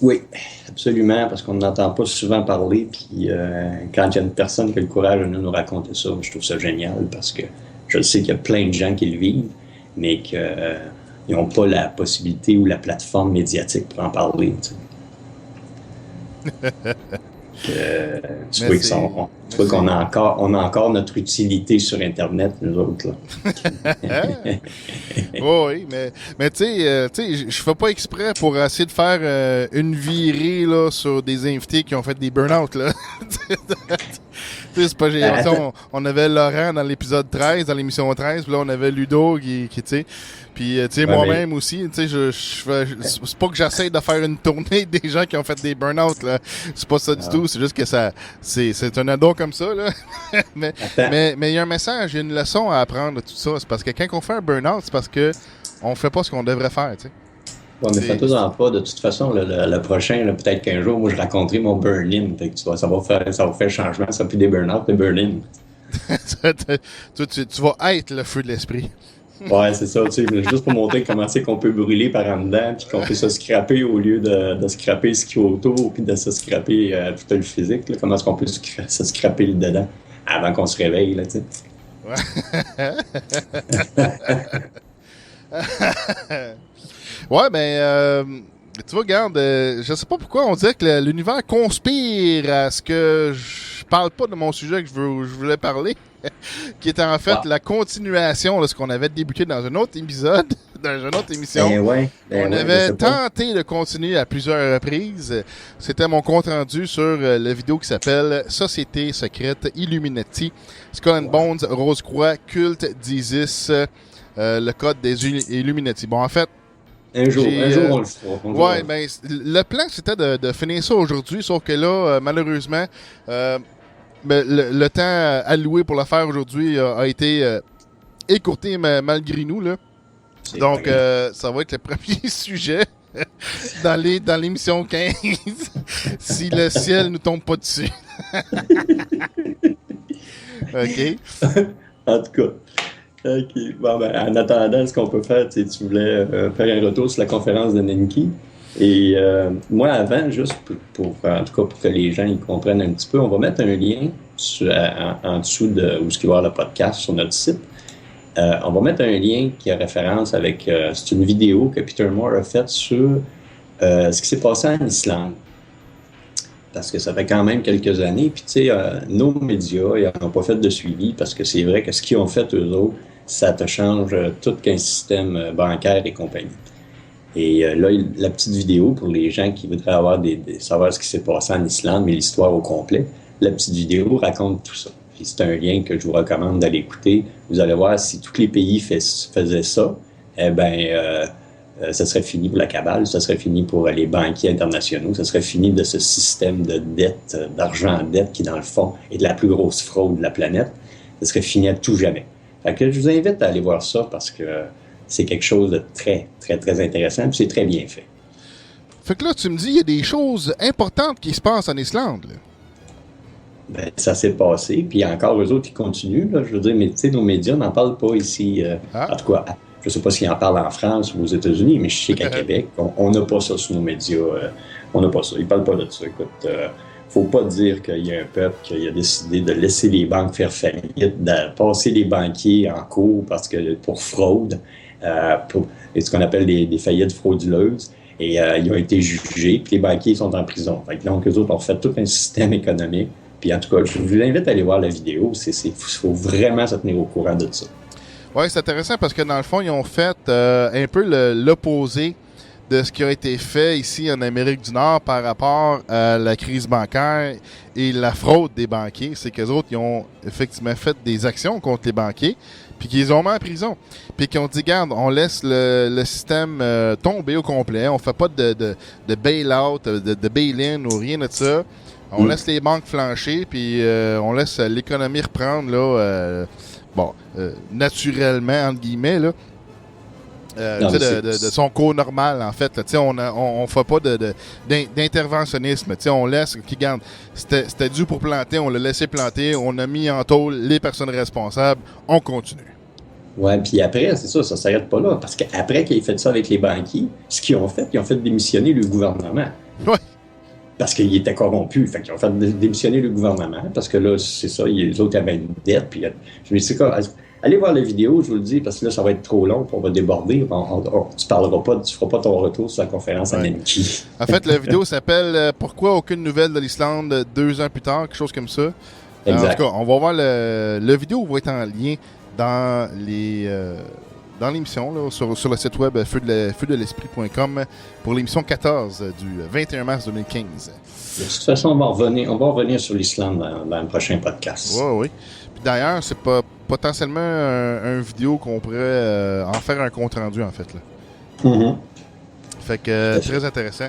Oui, absolument, parce qu'on n'entend pas souvent parler. Puis quand il y a une personne qui a le courage de nous raconter ça, je trouve ça génial, parce que je sais qu'il y a plein de gens qui le vivent, mais qu'ils n'ont pas la possibilité ou la plateforme médiatique pour en parler. Tu vois qu'on a encore notre utilité sur Internet, nous autres. Oui, mais tu sais, je fais pas exprès pour essayer de faire une virée là, sur des invités qui ont fait des burn-out. Là. C'est pas on avait Laurent dans l'épisode 13, dans l'émission 13, puis là on avait Ludo qui tu sais. Puis, tu sais, moi-même aussi, tu sais, c'est pas que j'essaie de faire une tournée des gens qui ont fait des burn-out, là. C'est pas ça du tout, c'est juste que c'est un ado comme ça, là. mais il y a un message, il y a une leçon à apprendre de tout ça. C'est parce que quand on fait un burn-out, c'est parce que on fait pas ce qu'on devrait faire, tu sais. Ouais, mais fais-toi-en pas. De toute façon, le prochain, là, peut-être qu'un jour, moi, je raconterai mon burn-in. Fait que tu vois, ça va faire le changement. Ça fait des burn-out, des burn-in. tu vas être le feu de l'esprit. Ouais, c'est ça, tu sais, juste pour montrer comment c'est qu'on peut brûler par en dedans, puis qu'on peut se scraper au lieu de scraper ce qu'il y a autour, puis de se scraper tout le physique, là, comment est-ce qu'on peut se scraper le dedans avant qu'on se réveille, là, tu sais. Ouais, ben, tu vois, regarde, je sais pas pourquoi on dirait que l'univers conspire à ce que je parle pas de mon sujet que je voulais parler. Qui était en fait la continuation de ce qu'on avait débuté dans un autre épisode, dans une autre émission. On avait tenté de continuer à plusieurs reprises. C'était mon compte rendu sur la vidéo qui s'appelle Société secrète Illuminati, Skull and Bones, Rose-Croix, Culte d'Isis, le code des Illuminati. Bon, en fait, un jour on le fera. Ouais, ben, le plan c'était de finir ça aujourd'hui, sauf que là, malheureusement, le temps alloué pour le faire aujourd'hui a été écourté malgré nous, là. Donc, ça va être le premier sujet dans l'émission 15, si le ciel nous tombe pas dessus. OK. En tout cas. OK. Bon, ben, en attendant, ce qu'on peut faire, tu voulais faire un retour sur la conférence de Nenki. Et moi, avant, juste pour en tout cas pour que les gens y comprennent un petit peu, on va mettre un lien en dessous de où il va y avoir le podcast sur notre site On va mettre un lien qui a référence avec... c'est une vidéo que Peter Moore a faite sur ce qui s'est passé en Islande. Parce que ça fait quand même quelques années. Puis, tu sais, nos médias, ils n'ont pas fait de suivi parce que c'est vrai que ce qu'ils ont fait, eux autres, ça te change tout qu'un système bancaire et compagnie. Et là, la petite vidéo, pour les gens qui voudraient avoir savoir ce qui s'est passé en Islande, mais l'histoire au complet, la petite vidéo raconte tout ça. Puis c'est un lien que je vous recommande d'aller écouter. Vous allez voir, si tous les pays faisaient ça, eh bien, ça serait fini pour la cabale, ça serait fini pour les banquiers internationaux, ça serait fini de ce système de dette, d'argent en dette qui, dans le fond, est de la plus grosse fraude de la planète. Ça serait fini à tout jamais. Fait que je vous invite à aller voir ça parce que c'est quelque chose de très, très, très intéressant et c'est très bien fait. Fait que là, tu me dis, il y a des choses importantes qui se passent en Islande, là. Ben, ça s'est passé, puis encore eux autres, ils continuent, là, je veux dire, mais tu sais, nos médias n'en parlent pas ici. En tout cas, je ne sais pas s'ils en parlent en France ou aux États-Unis, mais je sais qu'à Québec, on n'a pas ça sur nos médias. On n'a pas ça. Ils ne parlent pas de ça. Écoute, faut pas dire qu'il y a un peuple qui a décidé de laisser les banques faire faillite, de passer les banquiers en cours pour fraude, pour ce qu'on appelle des faillites frauduleuses. Et ils ont été jugés, puis les banquiers sont en prison. Donc, eux autres ont fait tout un système économique. Puis en tout cas, je vous invite à aller voir la vidéo. Il faut vraiment se tenir au courant de ça. Oui, c'est intéressant parce que dans le fond, ils ont fait un peu l'opposé de ce qui a été fait ici en Amérique du Nord par rapport à la crise bancaire et la fraude des banquiers. C'est qu'eux autres, ils ont effectivement fait des actions contre les banquiers, puis qu'ils ont mis en prison. Puis qu'ils ont dit, regarde, on laisse le système tomber au complet. On fait pas de bail-out, de bail-in ou rien de ça. On laisse les banques flancher, puis on laisse l'économie reprendre, là, naturellement, entre guillemets, là. De son cours normal, en fait. On fait pas d'interventionnisme. On laisse, regarde, c'était dû pour planter, on l'a laissé planter, on a mis en tôle les personnes responsables, on continue. Oui, puis après, c'est ça s'arrête pas là. Parce qu'après qu'ils aient fait ça avec les banquiers, ce qu'ils ont fait démissionner le gouvernement. Oui. Parce qu'ils étaient corrompus. Fait qu'ils ont fait démissionner le gouvernement. Parce que là, c'est ça, les autres avaient une dette. Puis je me dis, c'est quoi? Allez voir la vidéo, je vous le dis, parce que là, ça va être trop long, puis on va déborder. Tu feras pas ton retour sur la conférence à Nenki. En fait, la vidéo s'appelle « Pourquoi aucune nouvelle de l'Islande 2 ans plus tard », quelque chose comme ça. Exact. En tout cas, on va voir le vidéo va être en lien dans l'émission, là, sur le site web feudelesprit.com pour l'émission 14 du 21 mars 2015. De toute façon, on va revenir sur l'Islande dans le prochain podcast. Oui. Puis d'ailleurs, c'est pas potentiellement un vidéo qu'on pourrait en faire un compte-rendu, en fait. Là. Mm-hmm. Fait que très intéressant.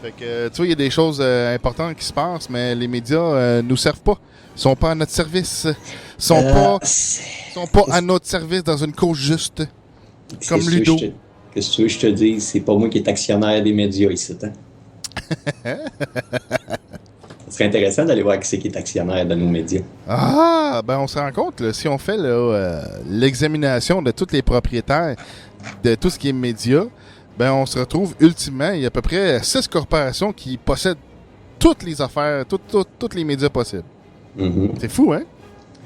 Fait que, tu vois, il y a des choses importantes qui se passent, mais les médias nous servent pas. Ils sont pas à notre service. Ils sont pas à notre service dans une cause juste. Comme Ludo. Qu'est-ce que tu veux que je te dise? C'est pas moi qui est actionnaire des médias ici. Hein? Ce serait intéressant d'aller voir qui c'est qui est actionnaire de nos médias. Ah, ben on se rend compte, là, si on fait l'examination de tous les propriétaires de tout ce qui est médias, ben on se retrouve ultimement, il y a à peu près 6 corporations qui possèdent toutes les affaires, tous les médias possibles. Mm-hmm. C'est fou, hein?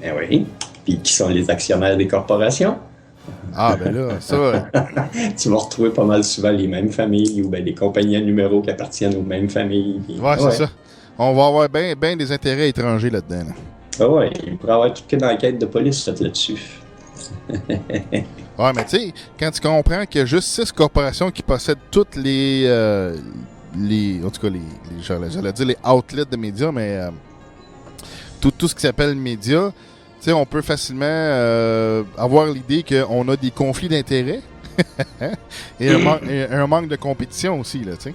Eh oui. Puis qui sont les actionnaires des corporations? Ah, ben là, ça... Tu vas retrouver pas mal souvent les mêmes familles ou ben des compagnies à numéros qui appartiennent aux mêmes familles. Puis... Ouais, c'est ça. On va avoir bien des intérêts étrangers là-dedans. Là. Ah ouais, il pourrait y avoir toute une enquête de police faite là-dessus. Ouais, mais tu sais, quand tu comprends qu'il y a juste 6 corporations qui possèdent toutes les en tout cas, j'allais dire les outlets de médias, mais tout ce qui s'appelle médias, tu sais, on peut facilement avoir l'idée qu'on a des conflits d'intérêts et un manque de compétition aussi, là, tu sais.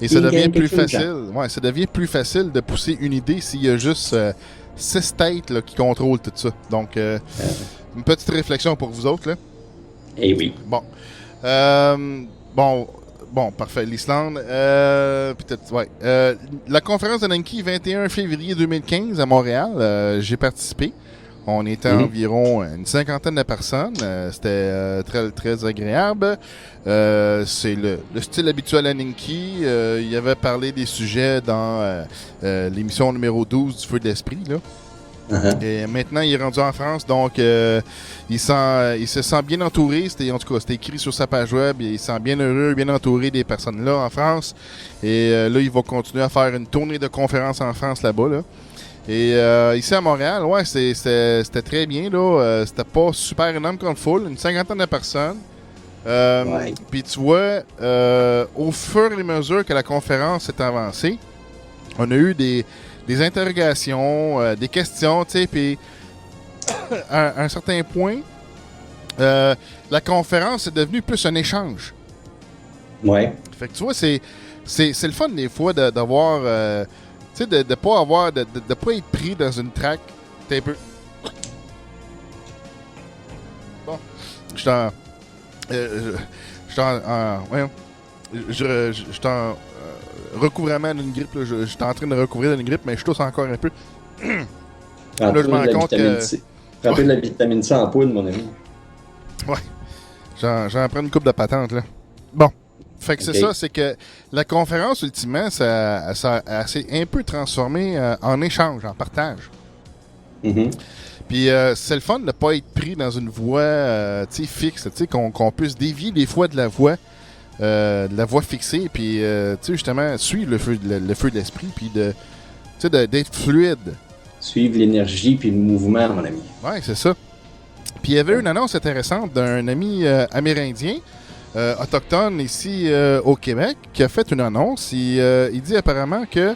Et ça devient plus facile. Ouais, ça devient plus facile de pousser une idée s'il y a juste 6 têtes là, qui contrôlent tout ça. Donc, une petite réflexion pour vous autres, là. Eh oui. Bon, parfait. L'Islande, peut-être, ouais. La conférence de Nenki, 21 février 2015 à Montréal, j'ai participé. On était environ une 50aine de personnes. C'était très, très agréable. C'est le style habituel à Nenki. Il avait parlé des sujets dans l'émission numéro 12 du Feu de l'Esprit, là. Et maintenant, il est rendu en France, donc il se sent bien entouré. En tout cas, c'était écrit sur sa page web. Il se sent bien heureux, bien entouré des personnes là en France. Et là, il va continuer à faire une tournée de conférences en France là-bas. Là. Et ici à Montréal, ouais, c'était très bien. Là. C'était pas super énorme comme foule, une cinquantaine de personnes. Puis tu vois, au fur et à mesure que la conférence s'est avancée, on a eu des interrogations, des questions, tu sais, puis à un certain point, la conférence est devenue plus un échange. Ouais. Fait que tu vois, c'est le fun des fois d'avoir, tu sais, de pas avoir, de pas être pris dans une track. T'es un peu... Bon, je suis en recouvrement d'une grippe. Je suis en train de recouvrir d'une grippe, mais je tousse encore un peu. Là, je me rends compte que... Prends un peu de la vitamine C en poudre, mon ami. Ouais. J'en prends une coupe de patente, là. Bon. Fait que c'est ça, c'est que la conférence, ultimement, ça s'est un peu transformé en échange, en partage. Mm-hmm. Puis c'est le fun de ne pas être pris dans une voie fixe, qu'on puisse dévier des fois de la voie fixée, puis justement suivre le feu de l'esprit, puis d'être fluide. Suivre l'énergie puis le mouvement, mon ami. Ouais, c'est ça. Puis il y avait une annonce intéressante d'un ami amérindien, autochtone ici au Québec, qui a fait une annonce. Il dit apparemment que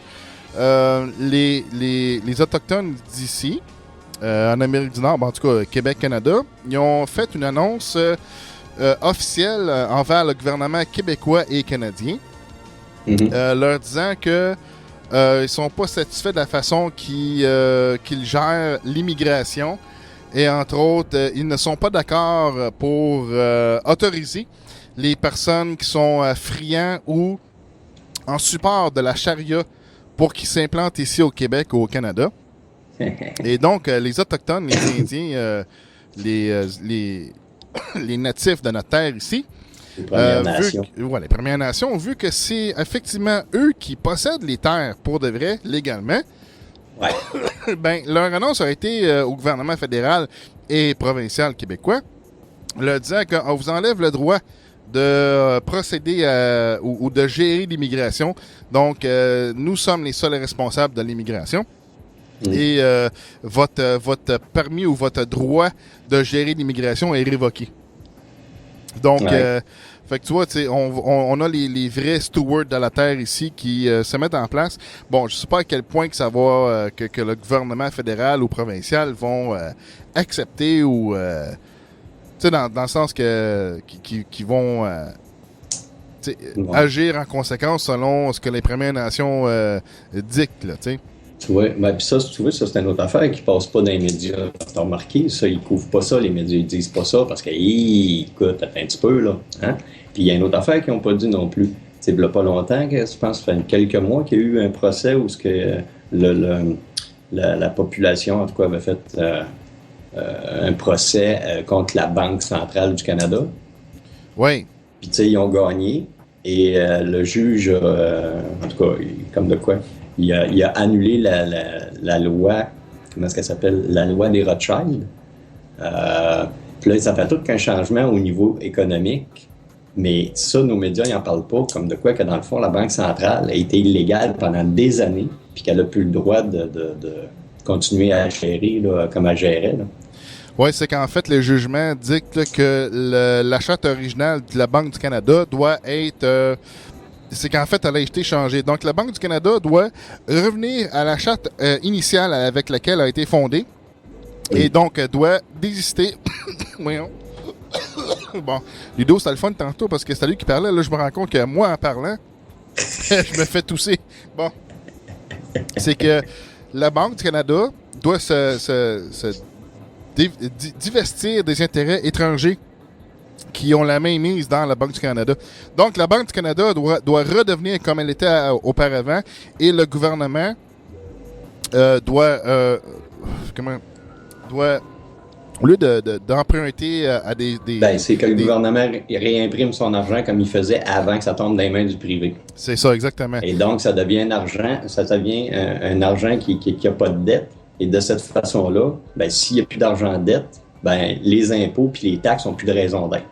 les Autochtones d'ici, en Amérique du Nord, en tout cas Québec, Canada, ils ont fait une annonce officielle envers le gouvernement québécois et canadien, leur disant que ils sont pas satisfaits de la façon qu'ils gèrent l'immigration et entre autres, ils ne sont pas d'accord pour autoriser les personnes qui sont friands ou en support de la charia pour qu'ils s'implantent ici au Québec ou au Canada. Et donc, les Autochtones, les Indiens, les natifs de notre terre ici, les Premières Nations. Les Premières Nations, vu que c'est effectivement eux qui possèdent les terres pour de vrai, légalement, ben, leur annonce a été au gouvernement fédéral et provincial québécois, leur disant qu'on vous enlève le droit de procéder ou de gérer l'immigration. Donc, nous sommes les seuls responsables de l'immigration. Et votre permis ou votre droit de gérer l'immigration est révoqué. Donc, fait que tu vois, on a les vrais stewards de la terre ici qui se mettent en place. Bon, je sais pas à quel point que ça va, que le gouvernement fédéral ou provincial vont accepter ou, tu sais, dans le sens que qui vont agir en conséquence selon ce que les Premières Nations dictent, là, tu sais. Tu vois, ben, puis ça, tu vois, ça, c'est une autre affaire qui passe pas dans les médias. T'as remarqué, ça, ils couvrent pas ça, les médias, ils disent pas ça parce que, écoute, attends un petit peu, là. Hein? Puis il y a une autre affaire qu'ils n'ont pas dit non plus. C'est il y a pas longtemps, je pense, ça fait quelques mois qu'il y a eu un procès où la population, en tout cas, avait fait un procès contre la Banque centrale du Canada. Oui. Puis, tu sais, ils ont gagné. Et le juge, en tout cas, comme de quoi, il a annulé la loi, comment est-ce qu'elle s'appelle? La loi des Rothschild. Puis là, ça fait tout qu'un changement au niveau économique. Mais ça, nos médias, ils n'en parlent pas. Comme de quoi que, dans le fond, la Banque centrale a été illégale pendant des années, puis qu'elle n'a plus le droit de continuer à gérer là, comme elle gérait. Oui, c'est qu'en fait, le jugement dicte là, que la charte originale de la Banque du Canada doit être... c'est qu'en fait, elle a été changée. Donc, la Banque du Canada doit revenir à la charte initiale avec laquelle elle a été fondée. Et donc, doit désister... Voyons. Bon, Ludo, c'était le fun tantôt parce que c'est lui qui parlait. Là, je me rends compte que moi, en parlant, je me fais tousser. Bon. C'est que la Banque du Canada doit se divestir des intérêts étrangers qui ont la main mise dans la Banque du Canada. Donc, la Banque du Canada doit redevenir comme elle était auparavant et le gouvernement doit au lieu d'emprunter à des... Ben, c'est que le gouvernement réimprime son argent comme il faisait avant que ça tombe dans les mains du privé. C'est ça, exactement. Et donc, ça devient un argent qui n'a pas de dette, Et de cette façon-là, ben, s'il n'y a plus d'argent en dette, ben, les impôts puis les taxes n'ont plus de raison d'être.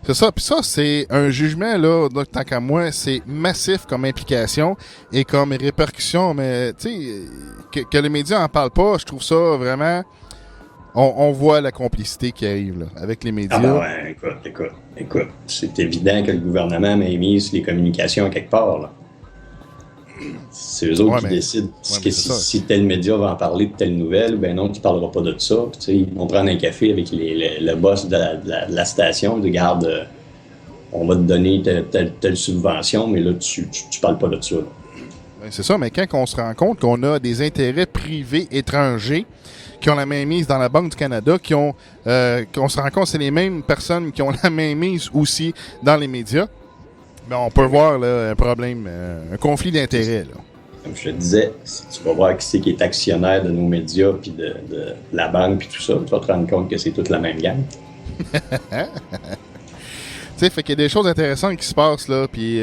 C'est ça. Puis ça, c'est un jugement, là, donc, tant qu'à moi, c'est massif comme implication et comme répercussion. Mais, tu sais, que les médias en parlent pas, je trouve ça vraiment... On voit la complicité qui arrive là, avec les médias. Ah ben ouais, écoute. C'est évident que le gouvernement m'a mis sur les communications à quelque part, là. C'est eux autres qui décident si tel média va en parler de telle nouvelle, ben non, tu parleras pas de ça. Puis, ils vont prendre un café avec le boss de la station, de garde, on va te donner telle subvention, mais là, tu parles pas de ça. Ben, c'est ça, mais quand on se rend compte qu'on a des intérêts privés étrangers qui ont la mainmise dans la Banque du Canada, qu'on se rend compte que c'est les mêmes personnes qui ont la mainmise aussi dans les médias, ben on peut voir là, un problème, un conflit d'intérêts. Là. Comme je te disais, si tu vas voir qui c'est qui est actionnaire de nos médias, puis de la banque, puis tout ça, tu vas te rendre compte que c'est toute la même gang. Tu sais, fait qu'il y a des choses intéressantes qui se passent, là, puis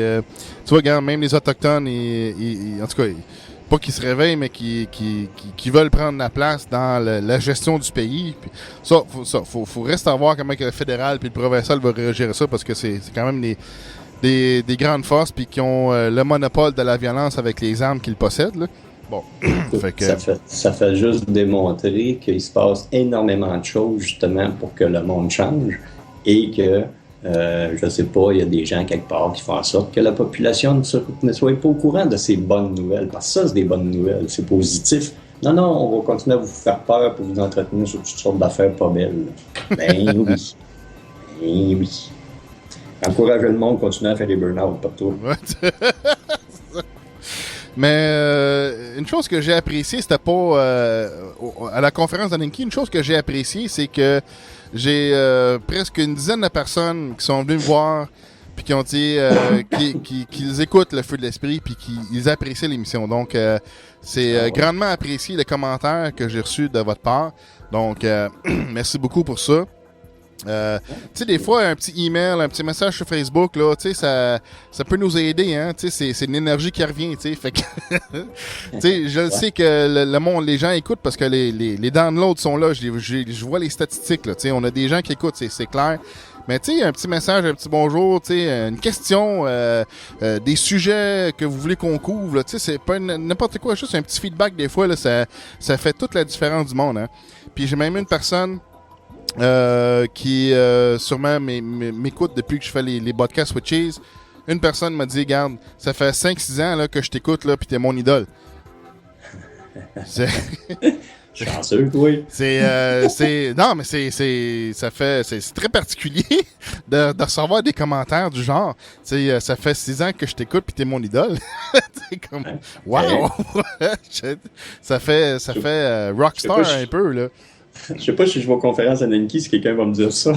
tu vois, regarde, même les Autochtones, en tout cas, pas qu'ils se réveillent, mais qui veulent prendre la place dans la gestion du pays. Puis ça, faut rester à voir comment que le fédéral puis le provincial va réagir à ça, parce que c'est quand même des grandes forces puis qui ont le monopole de la violence avec les armes qu'ils possèdent, là. Bon, fait que... ça fait juste démontrer qu'il se passe énormément de choses justement pour que le monde change et que, je sais pas, il y a des gens quelque part qui font en sorte que la population ne soit pas au courant de ces bonnes nouvelles. Parce que ça, c'est des bonnes nouvelles, c'est positif. Non, on va continuer à vous faire peur pour vous entretenir sur toutes sortes d'affaires pas belles. Ben oui. Ben oui. Encourager le monde à continuer à faire des burn-out partout. Mais une chose que j'ai appréciée, c'était pas à la conférence d'Aninki, une chose que j'ai appréciée, c'est que j'ai presque une dizaine de personnes qui sont venues me voir puis qui ont dit qu'ils écoutent le Feu de l'Esprit puis qu'ils apprécient l'émission. Donc c'est grandement apprécié les commentaires que j'ai reçus de votre part. Donc merci beaucoup pour ça. Tu sais, des fois, un petit email, un petit message sur Facebook, là, tu sais, ça peut nous aider, hein, tu sais, c'est une énergie qui revient, tu sais, fait que, tu sais, je le sais que le monde, les gens écoutent parce que les downloads sont là, je vois les statistiques, là, tu sais, on a des gens qui écoutent, c'est clair, mais tu sais, un petit message, un petit bonjour, tu sais, une question, des sujets que vous voulez qu'on couvre, tu sais, c'est pas n'importe quoi, juste un petit feedback, des fois, là, ça fait toute la différence du monde, hein, puis j'ai même une personne qui sûrement m'écoute depuis que je fais les podcasts with Cheese. Une personne m'a dit, regarde, ça fait 5-6 ans là, que je t'écoute, là, puis t'es mon idole. Chanceux, oui. Non, mais c'est très particulier de recevoir des commentaires du genre. Ça fait 6 ans que je t'écoute puis t'es mon idole. C'est comme, wow! ça fait rockstar un peu, là. Je sais pas si je vais aux conférences à Nanki si quelqu'un va me dire ça.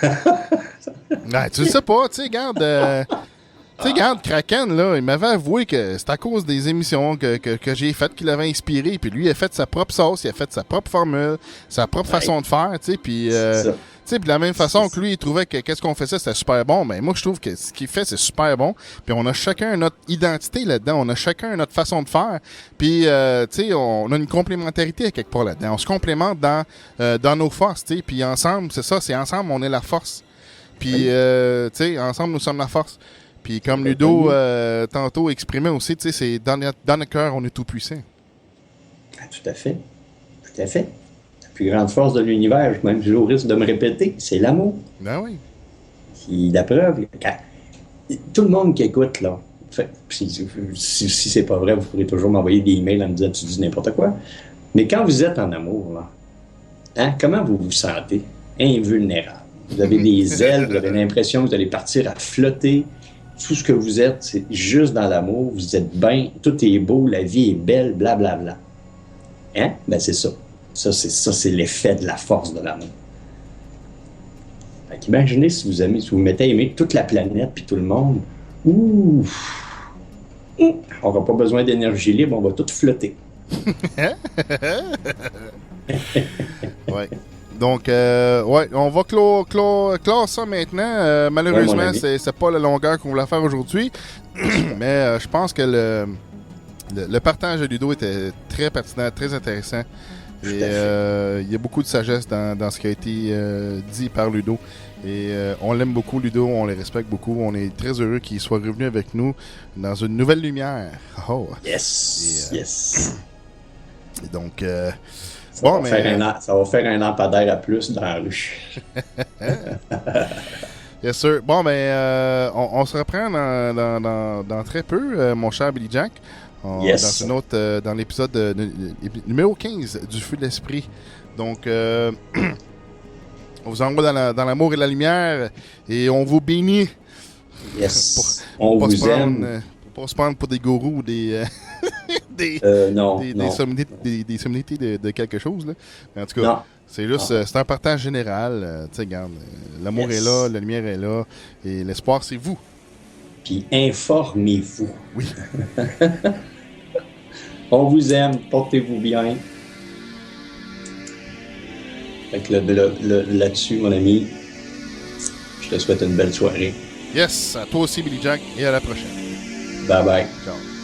Ouais, tu le sais pas, tu sais, regarde, Kraken, là, il m'avait avoué que c'est à cause des émissions que j'ai faites qui l'avaient inspiré, puis lui, il a fait sa propre sauce, il a fait sa propre formule, sa propre façon de faire, tu sais, puis... de la même façon que lui, il trouvait que qu'est-ce qu'on faisait, c'était super bon. Mais moi, je trouve que ce qu'il fait, c'est super bon. Puis on a chacun notre identité là-dedans. On a chacun notre façon de faire. Puis, tu sais, on a une complémentarité à quelque part là-dedans. On se complémente dans nos forces, tu sais. Puis ensemble, c'est ça, c'est ensemble, on est la force. Puis, tu sais, ensemble, nous sommes la force. Puis comme Ludo, tantôt, exprimait aussi, tu sais, c'est dans notre cœur, on est tout puissant. Tout à fait. Tout à fait. La plus grande force de l'univers, même je risque de me répéter, c'est l'amour. Ben oui. Puis la preuve, tout le monde qui écoute, là, si c'est pas vrai, vous pourrez toujours m'envoyer des emails en me disant tu dis n'importe quoi. Mais quand vous êtes en amour, là, hein, comment vous vous sentez? Invulnérable. Vous avez des ailes, vous avez l'impression que vous allez partir à flotter. Tout ce que vous êtes, c'est juste dans l'amour. Vous êtes bien, tout est beau, la vie est belle, blablabla. Hein? Ben c'est ça. Ça, c'est l'effet de la force de l'amour. Fait qu'imaginez si vous mettez à aimer toute la planète puis tout le monde. On n'aura pas besoin d'énergie libre, on va tout flotter. Ouais. Donc, on va clore ça maintenant. Malheureusement, c'est pas la longueur qu'on voulait faire aujourd'hui. Mais je pense que le partage de Ludo était très pertinent, très intéressant. Et il y a beaucoup de sagesse dans ce qui a été dit par Ludo. Et on l'aime beaucoup, Ludo, on le respecte beaucoup. On est très heureux qu'il soit revenu avec nous dans une nouvelle lumière. Oh. Yes! Yes! Et donc, ça va faire un lampadaire à plus dans la rue. Yes, sir. Bon, ben, on se reprend dans très peu, mon cher Billy Jack. Yes. Dans une autre, dans l'épisode numéro 15 du Feu de l'Esprit. Donc, on vous envoie dans l'amour et la lumière et on vous bénit. Yes. On vous aime. Pour pas se prendre pour des gourous ou des sommités de quelque chose. Là. Mais en tout cas, non. c'est juste, c'est un partage général. Tu sais, regarde, l'amour est là, la lumière est là et l'espoir, c'est vous. Puis informez-vous. Oui. On vous aime, portez-vous bien. Fait que là-dessus, mon ami, je te souhaite une belle soirée. Yes, à toi aussi, Billy Jack, et à la prochaine. Bye bye. Ciao.